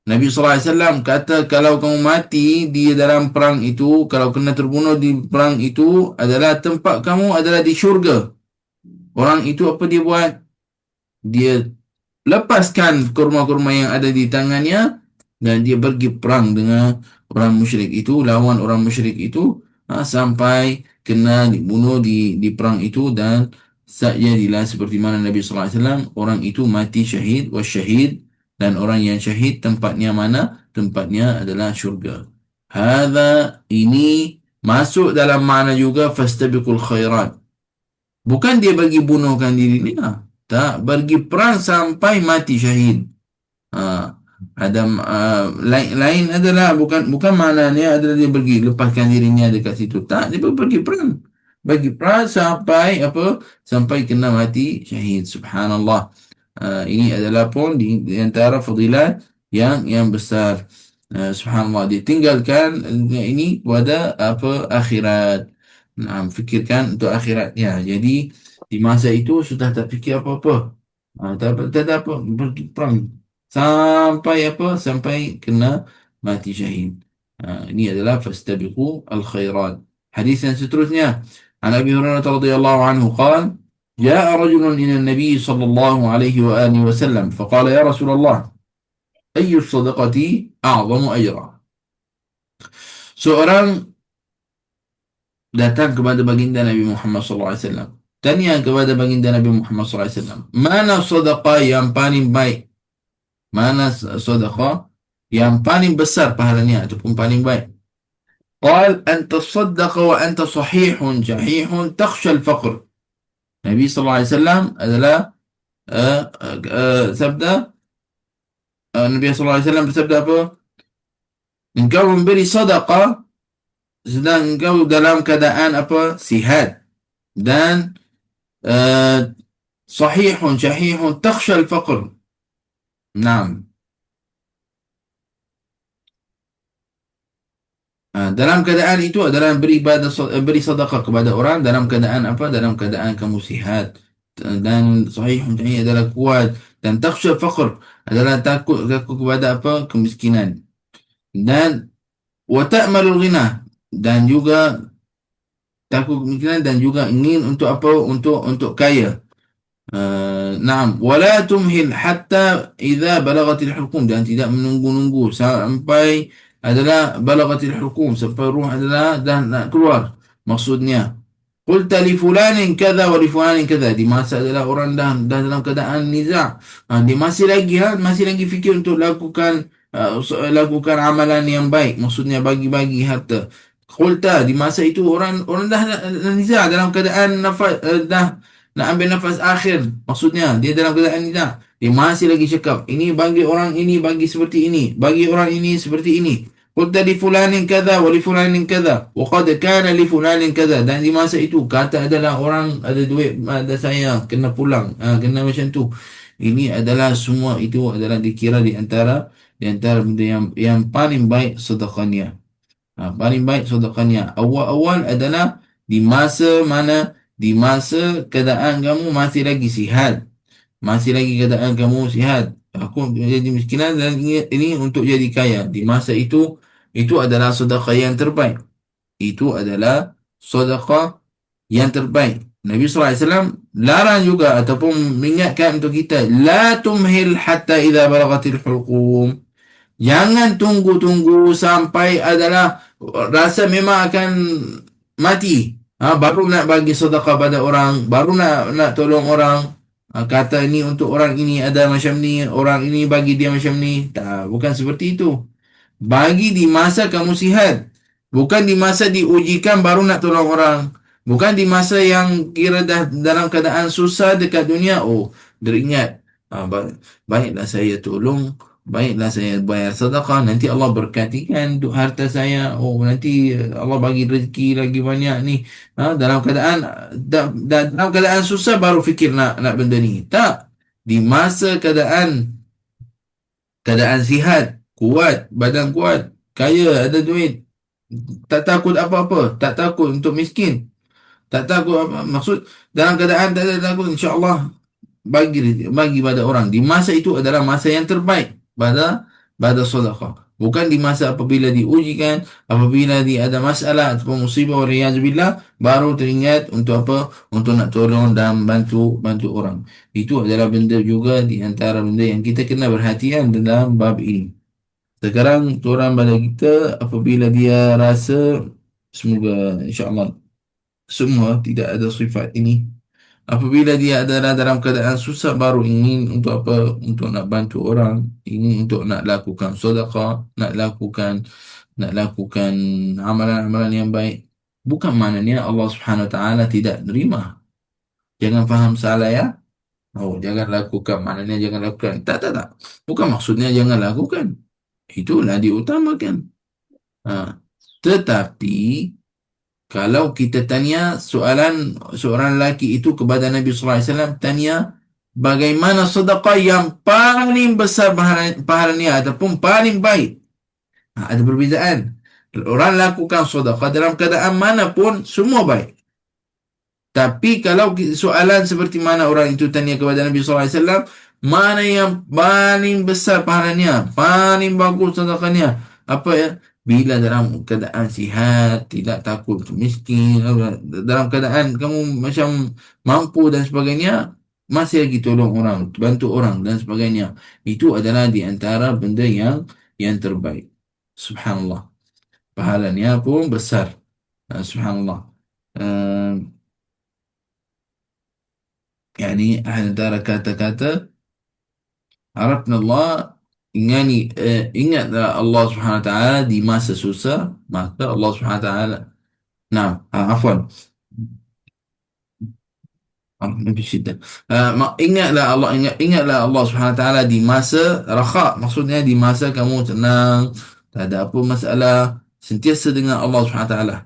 Nabi sallallahu alaihi wasallam kata kalau kamu mati di dalam perang itu, kalau kena terbunuh di perang itu, adalah tempat kamu adalah di syurga. Orang itu apa dia buat? Dia lepaskan kurma-kurma yang ada di tangannya dan dia pergi perang dengan orang musyrik itu, lawan orang musyrik itu, sampai kena dibunuh di perang itu. Dan jadilah seperti mana Nabi sallallahu alaihi wasallam, orang itu mati syahid, wasyahid, dan orang yang syahid tempatnya mana? Tempatnya adalah syurga. Hadza, ini masuk dalam makna juga fastabiqul khairat. Bukan dia bagi bunuhkan diri dia, tak, pergi perang sampai mati syahid. Ha, ada lain adalah bukan maknanya adalah dia pergi lepaskan dirinya dekat situ. Tak, dia pergi perang. Bagi perang sampai apa? Sampai kena mati syahid. Subhanallah. Ini adalah pun di antara fadilat yang besar. Subhanallah, ditinggalkan ini pada apa? Akhirat. Nah, fikirkan untuk akhiratnya. Jadi di masa itu sudah tak fikir apa-apa. Tak ada apa, pergi perang sampai apa? Sampai kena mati syahid. Ini adalah fastabiqu al-khairat. Hadis yang seterusnya, an Abi Hurairah radhiyallahu anhu qala جاء رجل إلى النبي صلى الله عليه وآله وسلم فقال يا رسول الله أي الصدقة أعظم أجرا. Seorang datang kepada baginda Nabi Muhammad SAW. Tanya kepada baginda Nabi Muhammad SAW, mana sedekah yang paling baik? Mana sedekah yang paling besar pahalanya ataupun paling baik? قال أن تصدق وأنت صحيح جحيح تخشى الفقر. Nabi SAW adalah sabda, Nabi SAW bersabda apa? Engkau memberi sedekah sedang engkau dalam keadaan apa? Sihat dan sahihun syahihun takhsha al-faqr. Naam. Dalam keadaan itu adalah beri sedekah kepada orang dalam keadaan apa? Dalam keadaan kamu sihat, dan sahihun syahih adalah kuat, dan takhsha al-faqr adalah takut kepada apa? Kemiskinan. Dan wa ta'malul ghina, dan juga takut kemiskinan dan juga ingin untuk apa? Untuk kaya. Naam, wala tumhil hatta idza balagatil hulqum, dan tidak menunggu-nunggu sampai adalah balagatil hulqum, sampai ruh adalah dah nak keluar. Maksudnya qulta li fulanin kadza wa li fulanin kadza, di masa adalah orang dah dalam keadaan niza', dia masih lagi fikir untuk lakukan amalan yang baik, maksudnya bagi-bagi harta. Qulta, di masa itu orang dah niza' dalam keadaan nafas, dah nak ambil nafas akhir, maksudnya dia dalam keadaan ni dah, dia masih lagi cakap ini bagi orang ini, bagi seperti ini, bagi orang ini seperti ini. Qulta li fulanin kadza wa li fulanin kadza wa qad kana li fulanin kadza, dan di masa itu kata adalah orang ada duit, ada saya kena pulang, kena macam tu. Ini adalah semua itu adalah dikira di antara benda yang paling baik sedekahnya. Paling baik sedekahnya awal-awal adalah di masa mana? Di masa keadaan kamu masih lagi sihat. Masih lagi keadaan kamu sihat. Aku jadi miskinan dan ini untuk jadi kaya. Di masa itu adalah sedekah yang terbaik. Itu adalah sedekah yang terbaik. Nabi SAW larang juga ataupun mengingatkan untuk kita, la tumhil hatta idza balagatil hulqum. Jangan tunggu-tunggu sampai adalah rasa memang akan mati. Baru nak bagi sedekah pada orang, baru nak tolong orang. Kata ini untuk orang ini ada macam ni, orang ini bagi dia macam ni. Tak, bukan seperti itu. Bagi di masa kamu sihat. Bukan di masa diujikan baru nak tolong orang. Bukan di masa yang kira dah dalam keadaan susah dekat dunia. Oh, teringat. Baiklah saya tolong. Baiklah saya bayar sedekah. Nanti Allah berkatikan untuk harta saya. Oh, nanti Allah bagi rezeki lagi banyak ni. Dalam keadaan dalam keadaan susah baru fikir nak benda ni. Tak. Di masa keadaan sihat, kuat, badan kuat, kaya, ada duit, tak takut apa-apa, tak takut untuk miskin, tak takut apa maksud dalam keadaan tak ada takut, insya-Allah bagi pada orang. Di masa itu adalah masa yang terbaik pada sedekah. Bukan di masa apabila diujikan, apabila dia ada masalah atau musibah waliyazbillah, baru teringat untuk apa? Untuk nak tolong dan bantu orang. Itu adalah benda juga di antara benda yang kita kena perhatian dalam bab ini. Sekarang orang pada kita apabila dia rasa, semoga insya-Allah semua tidak ada sifat ini. Apabila dia adalah dalam keadaan susah baru ingin untuk apa? Untuk nak bantu orang, ingin untuk nak lakukan sedekah, nak lakukan amalan-amalan yang baik. Bukan maknanya Allah Subhanahu Wa Taala tidak nerima. Jangan faham salah ya. Oh, jangan lakukan. Maknanya jangan lakukan. Tak, tak, tak. Bukan maksudnya jangan lakukan. Itulah diutamakan. Ha. Tetapi kalau kita tanya soalan seorang lelaki itu kepada Nabi sallallahu alaihi wasallam, tanya bagaimana sedekah yang paling besar pahalanya ataupun paling baik. Ada perbezaan. Orang lakukan sedekah dalam keadaan manapun semua baik. Tapi kalau soalan seperti mana orang itu tanya kepada Nabi sallallahu alaihi wasallam, mana yang paling besar pahalanya, paling bagus sedekahnya? Apa ya? Bila dalam keadaan sihat, tidak takut miskin, dalam keadaan kamu macam mampu dan sebagainya, masih lagi tolong orang, bantu orang dan sebagainya. Itu adalah di antara benda yang terbaik. Subhanallah. Pahalanya pun besar. Subhanallah. Uh, يعني antara kata-kata harapnya Allah ingatlah Allah Subhanahu Wa Taala di masa susah, maka Allah Subhanahu Wa Taala afwan. Lebih syiddah. Ingatlah Allah Subhanahu Wa Taala di masa rakha, maksudnya di masa kamu tenang, tak ada apa masalah, sentiasa dengan Allah Subhanahu Wa Taala.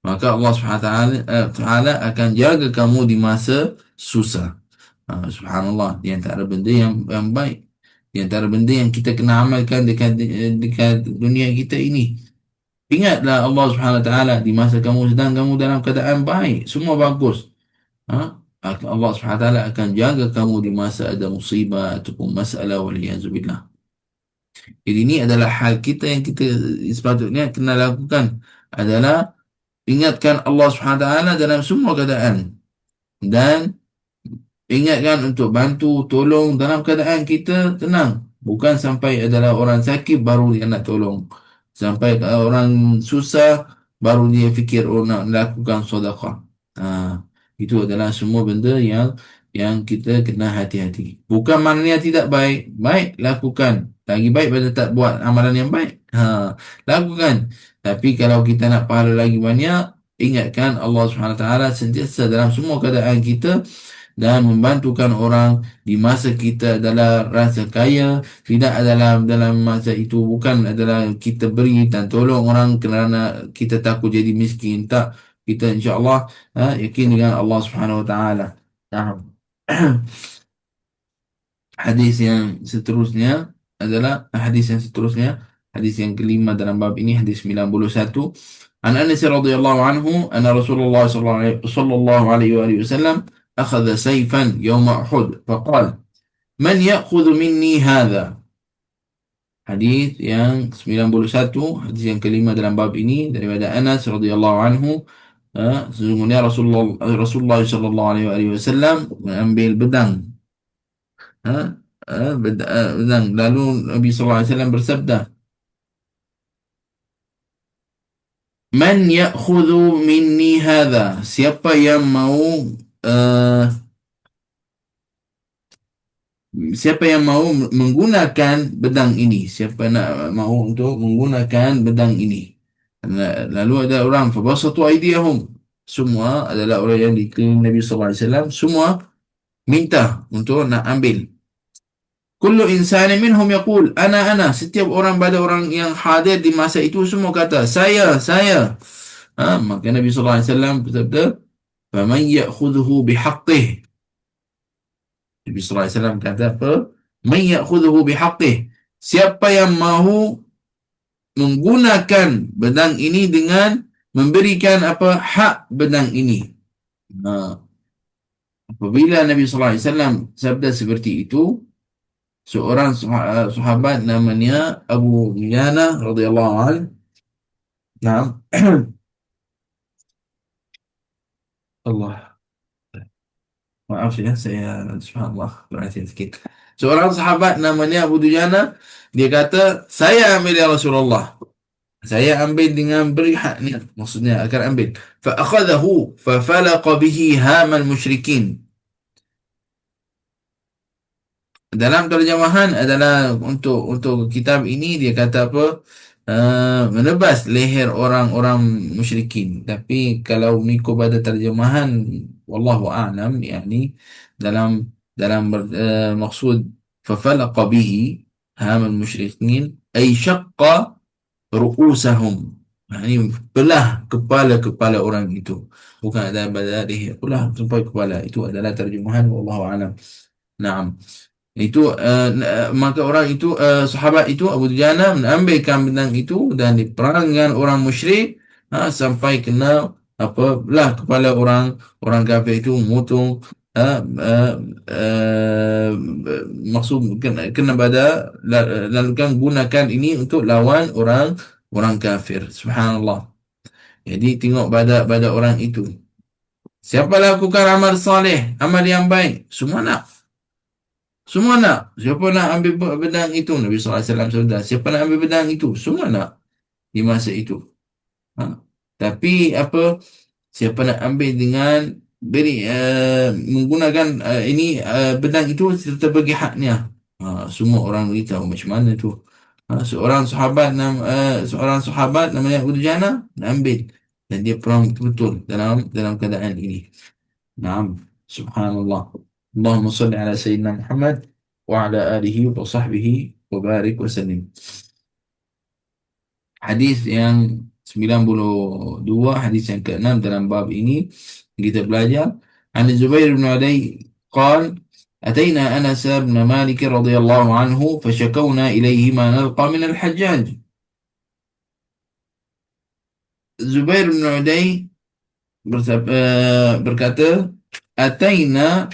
Maka Allah Subhanahu Wa Taala akan jaga kamu di masa susah. Subhanallah, di antara benda yang baik, di antara benda yang kita kena amalkan dekat dunia kita ini. Ingatlah Allah Subhanahu Wa Taala di masa kamu dalam keadaan baik, semua bagus. Allah Subhanahu Wa Taala akan jaga kamu di masa ada musibah ataupun masalah waliyazubillah. Jadi ini adalah hal kita yang kita sepatutnya kena lakukan adalah ingatkan Allah Subhanahu Wa Taala dalam semua keadaan dan ingatkan untuk bantu, tolong dalam keadaan kita tenang. Bukan sampai adalah orang sakit baru dia nak tolong. Sampai orang susah baru dia fikir nak lakukan sedekah. Itu adalah semua benda yang kita kena hati-hati. Bukan maknanya tidak baik. Baik, lakukan. Lagi baik pada tak buat amalan yang baik. Lakukan. Tapi kalau kita nak pahala lagi banyak, ingatkan Allah SWT sentiasa dalam semua keadaan kita dan membantukan orang di masa kita adalah rasa kaya, tidak adalah dalam masa itu bukan adalah kita beri dan tolong orang kerana kita takut jadi miskin. Tak, kita insya-Allah yakin dengan Allah Subhanahu Wa Taala. Hadis yang seterusnya adalah hadis yang seterusnya Hadis yang kelima dalam bab ini, hadis 91. An Anas radhiyallahu anhu anna Rasulullah sallallahu alaihi wasallam akhadha sayfan yawm Uhud faqala man ya'khudhu minni hadha. Hadis yang 91, hadis yang kelima dalam bab ini daripada Anas radhiyallahu anhu. Sesungguhnya Rasulullah sallallahu alaihi wasallam mengambil pedang. Pedang. Lalu Nabi sallallahu alaihi wasallam bersabda, "Man ya'khudhu minni hadha?" Siapa yang mau uh, siapa yang mau menggunakan pedang ini? Siapa nak mau untuk menggunakan pedang ini? Lalu ada orang fabasatu aydiyahum. Semua adalah orang yang dikelilingi Nabi sallallahu alaihi wasallam, semua minta untuk nak ambil. Kullu insani minhum yaqul ana. Setiap orang, pada orang yang hadir di masa itu, semua kata saya. Maka Nabi sallallahu alaihi wasallam bersabda, faman ya'khudhuhu bihaqqih. Nabi sallallahu alaihi wasallam kata apa? Man ya'khudhuhu bihaqqih. Siapa yang mahu menggunakan pedang ini dengan memberikan apa hak pedang ini. Apabila Nabi sallallahu alaihi wasallam sabda seperti itu, seorang sahabat namanya Abu Dujana radhiyallahu anhu. Naam. Allah. Maaf ya, saya subhanallah berhasil sikit. Seorang sahabat namanya Abu Dujana, dia kata, saya ambil ya Rasulullah. Saya ambil dengan beri hak ni. Maksudnya akan ambil. Fa akhadahu fa falaqa bihi hamal musyrikin. Dalam terjemahan adalah untuk kitab ini dia kata apa? Menebas leher orang-orang musyrikin. Tapi kalau mengikut pada terjemahan wallahu a'lam, yakni dalam maksud fafalaqa bihi hamal musyrikin ay syaqqa ru'usahum. Ini belah kepala-kepala orang itu. Bukan ada pada leher, belah sampai kepala. Itu adalah terjemahan wallahu a'lam. Naam. Itu maka orang itu, sahabat itu Abu Dujana mengambilkan pedang itu dan diperang dengan orang musyrik, sampai kena apa belah kepala orang kafir itu, motong. Maksud kena pada, lalu kan gunakan ini untuk lawan orang kafir. Subhanallah. Jadi tengok pada orang itu, siapa lakukan amal saleh, amal yang baik, semua nak. Semua nak. Siapa nak ambil pedang itu? Nabi SAW sabda, siapa nak ambil pedang itu? Semua nak di masa itu. Tapi apa? Siapa nak ambil dengan menggunakan ini pedang itu serta bagi haknya. Semua orang beritahu macam mana tu. Seorang sahabat namanya Abu Dujana nak ambil, dan dia perang betul-betul dalam keadaan ini. Naam. Subhanallah. Allahumma salli ala Sayyidina Muhammad wa ala alihi wa sahbihi wa barik wa sallim. Hadis yang 92, hadis yang ke-6 dalam bab ini kita belajar. An Zubair bin Uday قال أتينا أنس بن مالك رضي الله عنه فشكونا إليه ما نلقى من الحجاج. Zubair bin Uday berkata, Ataina,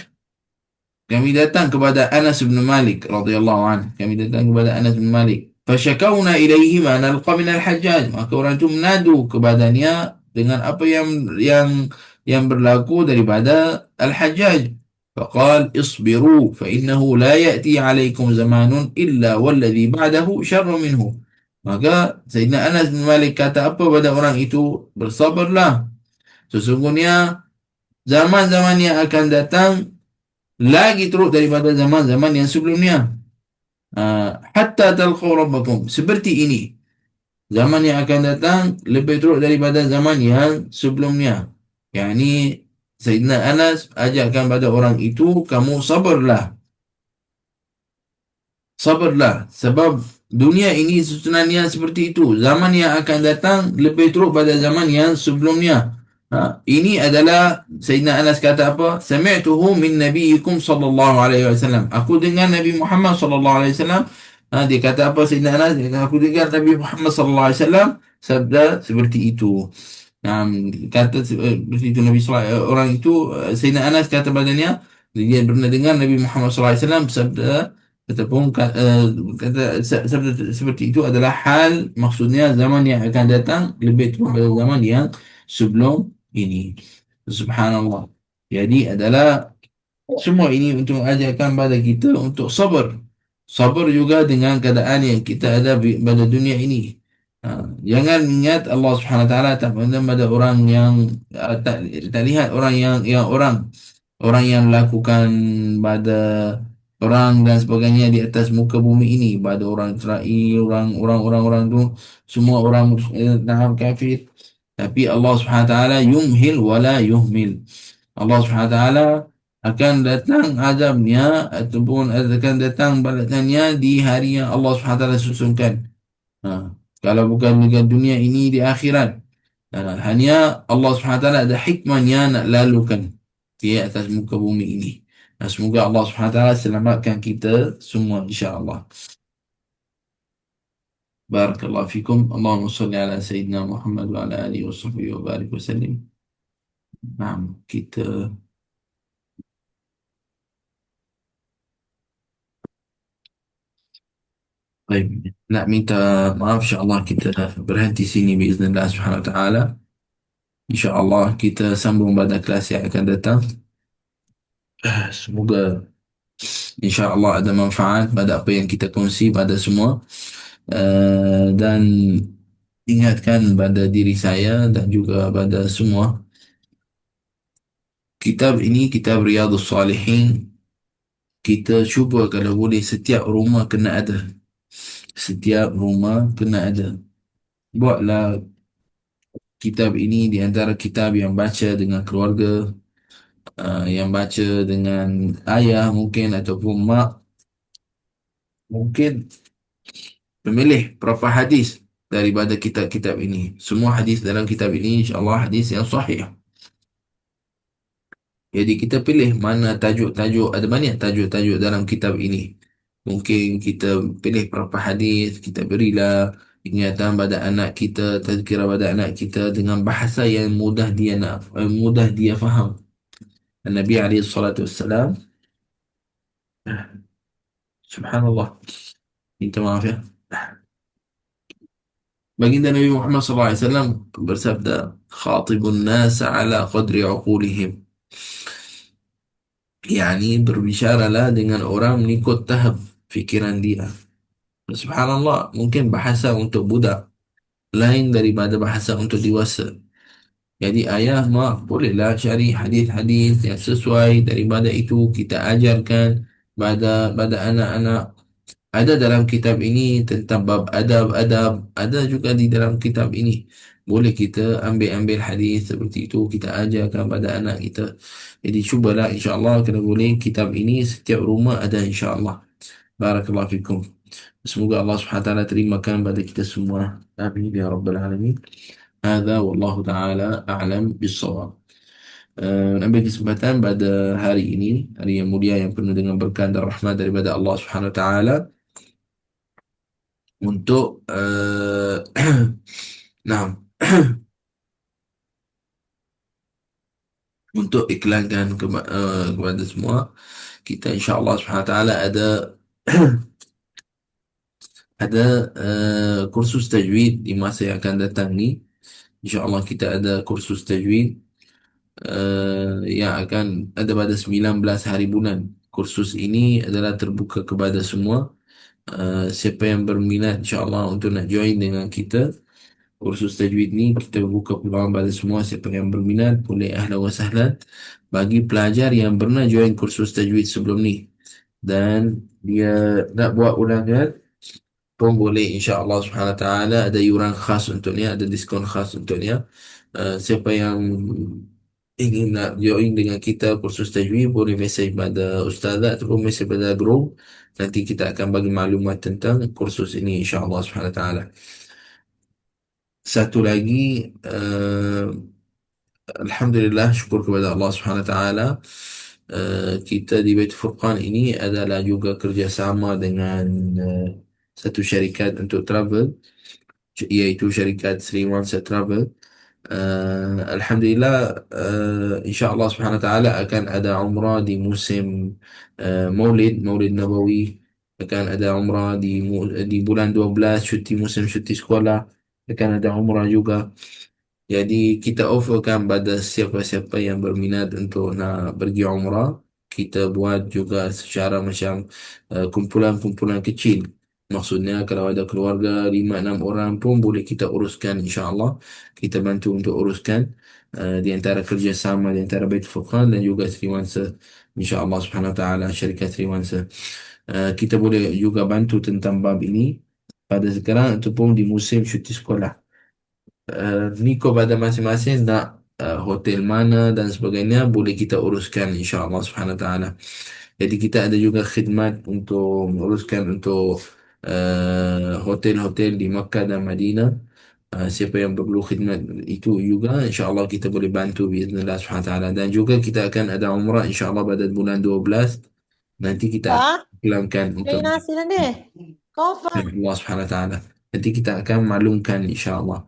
kami datang kepada Anas bin Malik radhiyallahu anhu. Kami datang kepada Anas bin Malik. Fasyakawna ilaihi ma nalqa min al-Hajjaj. Maka orang itu menadu kepadanya dengan apa yang berlaku daripada Al-Hajjaj. Faqal isbiru fa innahu la ya'ti 'alaikum zamanun illa walladhi ba'dahu syarrun minhu. Maka Sayyidina Anas bin Malik kata apa pada orang itu? Bersabarlah. Sesungguhnya zaman-zaman yang akan datang lagi teruk daripada zaman-zaman yang sebelumnya. Hatta talqaw rabbakum. Seperti ini. Zaman yang akan datang lebih teruk daripada zaman yang sebelumnya. Yang ini Sayyidina Anas ajarkan pada orang itu, kamu sabarlah. Sabarlah. Sebab dunia ini sebenarnya seperti itu. Zaman yang akan datang lebih teruk pada zaman yang sebelumnya. Ini adalah Sayyidina Anas kata apa? Sami'tuhu min nabiyikum sallallahu alaihi wasallam. Aku dengar Nabi Muhammad sallallahu alaihi wasallam Dia kata apa Sayyidina Anas? Dia kata, aku dengar Nabi Muhammad SAW sabda seperti itu. Kata seperti itu Nabi orang itu Sayyidina Anas kata badannya dia pernah dengar Nabi Muhammad SAW sabda ataupun sabda seperti itu adalah hal maksudnya zaman yang akan datang lebih tua pada zaman yang sebelum ini. Subhanallah. Jadi adalah semua ini untuk ajarkan pada kita untuk sabar. Sabar juga dengan keadaan yang kita ada pada dunia ini. Jangan ingat Allah Subhanahu Wa Taala tak pandang pada orang yang tak lihat orang yang orang yang melakukan pada orang dan sebagainya di atas muka bumi ini, pada orang Israel, orang tu semua orang kafir. Tapi Allah Subhanahu Wa Taala yumhil wala yuhmil. Allah Subhanahu Wa Taala akan datang azabnya ataupun akan datang balasannya di hari yang Allah Subhanahu Wa Taala susunkan. Kalau bukan dengan dunia ini di akhirat. Hanya Allah Subhanahu Wa Taala ada hikmahnya nak lalukan di atas muka bumi ini. Semoga Allah Subhanahu Wa Taala selamatkan kita semua insya-Allah. Barakallahu fikum. Allahumma salli ala sayyidina Muhammad wa ala alihi wa sahbihi wa barik wa sallim. Kita baik, nak minta maaf insyaAllah kita berhenti sini biiznillah subhanahu wa ta'ala. InsyaAllah kita sambung pada kelas yang akan datang. Semoga insyaAllah ada manfaat pada apa yang kita kongsi pada semua. Dan ingatkan pada diri saya dan juga pada semua, kitab ini, kitab Riyadhus Salihin, kita cuba kalau boleh setiap rumah kena ada. Setiap rumah kena ada. Buatlah kitab ini di antara kitab yang baca dengan keluarga, yang baca dengan ayah mungkin ataupun mak, mungkin pemilih berapa hadis daripada kitab-kitab ini. Semua hadis dalam kitab ini insya-Allah hadis yang sahih. Jadi kita pilih mana tajuk-tajuk, ada banyak tajuk-tajuk dalam kitab ini. Mungkin kita pilih berapa hadis, kita berilah ingatan pada anak kita, tazkirah pada anak kita dengan bahasa yang mudah dia faham. Nabi alaihi salatu wassalam, subhanallah, minta maaf ya. Baginda Nabi Muhammad SAW bersabda, "Khatibun nas ala qadri uqulihim." Yani berbicaralah dengan orang mengikut tahap fikiran dia. Subhanallah, mungkin bahasa untuk budak lain daripada bahasa untuk dewasa. Jadi ayah, mak, bolehlah cari hadis-hadis yang sesuai daripada itu kita ajarkan pada anak-anak. Ada dalam kitab ini tentang bab adab-adab, ada juga di dalam kitab ini. Boleh kita ambil hadis seperti itu, kita ajarkan pada anak kita. Jadi cubalah insya-Allah kalau boleh kitab ini setiap rumah ada insya-Allah. Barakallahu fikum. Semoga Allah Subhanahu wa taala terimakan pada kita semua. Amin ya rabbal alamin. Hadza wallahu taala a'lam bis-shawab. Ambil kesempatan pada hari ini, hari yang mulia yang penuh dengan berkah dan rahmat daripada Allah Subhanahu wa taala, untuk nah untuk iklankan kepada semua kita insya-Allah Subhanahu wa taala ada ada kursus tajwid di masa yang akan datang ni. InsyaAllah kita ada kursus tajwid yang akan ada pada 19 hari bulan. Kursus ini adalah terbuka kepada semua. Siapa yang berminat insyaAllah untuk nak join dengan kita, kursus tajwid ni kita buka peluang pada semua. Siapa yang berminat boleh ahlan wa sahlan. Bagi pelajar yang pernah join kursus tajwid sebelum ni dan dia nak buat ulangan pun boleh, insya-Allah Subhanahu Wa Taala ada yuran khas untuknya, ada diskon khas untuknya. Siapa yang ingin nak join dengan kita kursus tajwid boleh mesej pada ustazah ataupun mesej pada group. Nanti kita akan bagi maklumat tentang kursus ini insya-Allah Subhanahu Wa Taala. Satu lagi, alhamdulillah, syukur kepada Allah Subhanahu Wa Taala. Kita di Bait Furqan ini adalah juga kerjasama dengan satu syarikat untuk travel, iaitu syarikat Sriwansa Travel. Alhamdulillah, insyaAllah subhanahu wa ta'ala akan ada umrah di musim Maulid Nabawi. Akan ada umrah di bulan 12, musim cuti sekolah. Akan ada umrah juga. Jadi kita offerkan pada siapa-siapa yang berminat untuk nak pergi umrah, kita buat juga secara macam kumpulan-kumpulan kecil. Maksudnya kalau ada keluarga 5-6 orang pun boleh kita uruskan, insya-Allah. Kita bantu untuk uruskan di antara kerjasama di antara Baitul Furqan dan juga Sri Wansa, insya-Allah subhanahu wa taala, syarikat Sri Wansa. Kita boleh juga bantu tentang bab ini pada sekarang ataupun di musim cuti sekolah. Niko pada masing-masing nak hotel mana dan sebagainya boleh kita uruskan, insya-Allah subhanahu wa taala. Jadi kita ada juga khidmat untuk menguruskan untuk hotel-hotel di Makkah dan Madinah. Siapa yang perlu khidmat itu juga, insya-Allah kita boleh bantu biiznillah subhanahu wa taala. Dan juga kita akan ada umrah insya-Allah pada bulan 12. Nanti kita akan Pak, iklankan untuk beli nasi lah deh. Cover. Allah subhanahu wa taala. Nanti kita akan maklumkan, insya-Allah.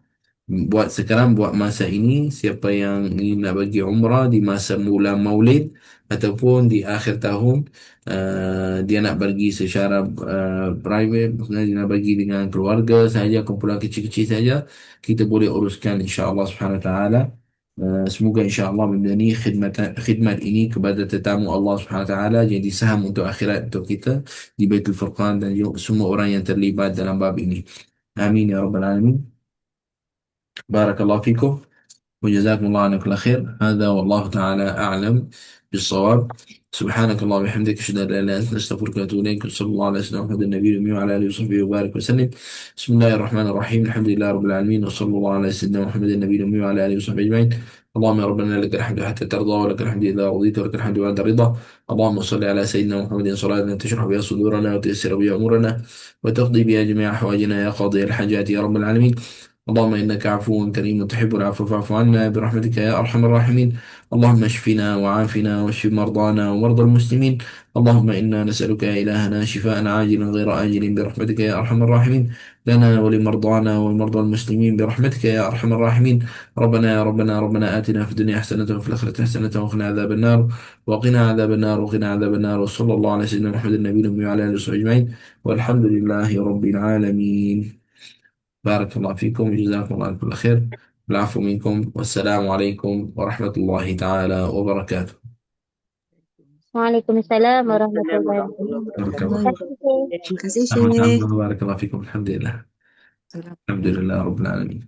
Buat sekarang, buat masa ini, siapa yang ingin nak bagi umrah di masa mula Maulid ataupun di akhir tahun, dia nak pergi secara private, maksudnya dia nak bagi dengan keluarga saja, kumpulan kecil-kecil saja, kita boleh uruskan, insya-Allah subhanahu wa taala. Semoga insya-Allah benda ni khidmat ini kepada tetamu Allah subhanahu wa taala jadi saham untuk akhirat untuk kita di Baitul Furqan dan semua orang yang terlibat dalam bab ini. Amin ya rabbal alamin. بارك الله فيكم وجزاكم الله عنا كل خير. هذا والله تعالى أعلم بالصواب. سبحانك اللهم وبحمدك أشهد أن لا إله إلا أنت نستغفرك ونتوب إليك. صلى الله على سيدنا محمد النبي الأمي وعلى آله وصحبه وبارك وسلم. بسم الله الرحمن الرحيم. الحمد لله رب العالمين وصلى الله على سيدنا محمد النبي الأمي وعلى آله وصحبه أجمعين. اللهم يا ربنا لك الحمد حتى ترضى ولك الحمد إذا رضيت ولك الحمد بعد الرضا. اللهم صل على سيدنا محمد صلاة تشرح بها صدورنا وتيسر بها أمورنا وتقضي بها جميع حوائجنا يا قاضي الحاجات يا رب العالمين. اللهم إنك عفو كريم تحب العفو فاعف عنا برحمتك يا أرحم الراحمين. اللهم اشفنا وعافنا واشف مرضانا ومرضى المسلمين. اللهم إنا نسألك يا إلهنا شفاء عاجلا غير آجل برحمتك يا أرحم الراحمين، لنا ولمرضانا ولمرضى المسلمين برحمتك يا أرحم الراحمين. ربنا يا ربنا آتنا في الدنيا حسنة وفي الآخرة حسنة وقنا عذاب النار، وقنا عذاب النار وقنا عذاب النار. وصلى الله على سيدنا محمد النبي الأمي وعلى آله وصحبه أجمعين، والحمد لله رب العالمين. بارك الله فيكم وجزاكم الله كل خير. العفو منكم والسلام عليكم ورحمة الله تعالى وبركاته. Waalaikumsalam warahmatullahi Assalamualaikum wabarakatuh. بارك Terima الله warahmatullahi فيكم. kasih, Syekh. wabarakatuh. Terima kasih, الحمد Syekh. لله، بارك الله فيكم. الحمد لله. الحمد لله رب العالمين.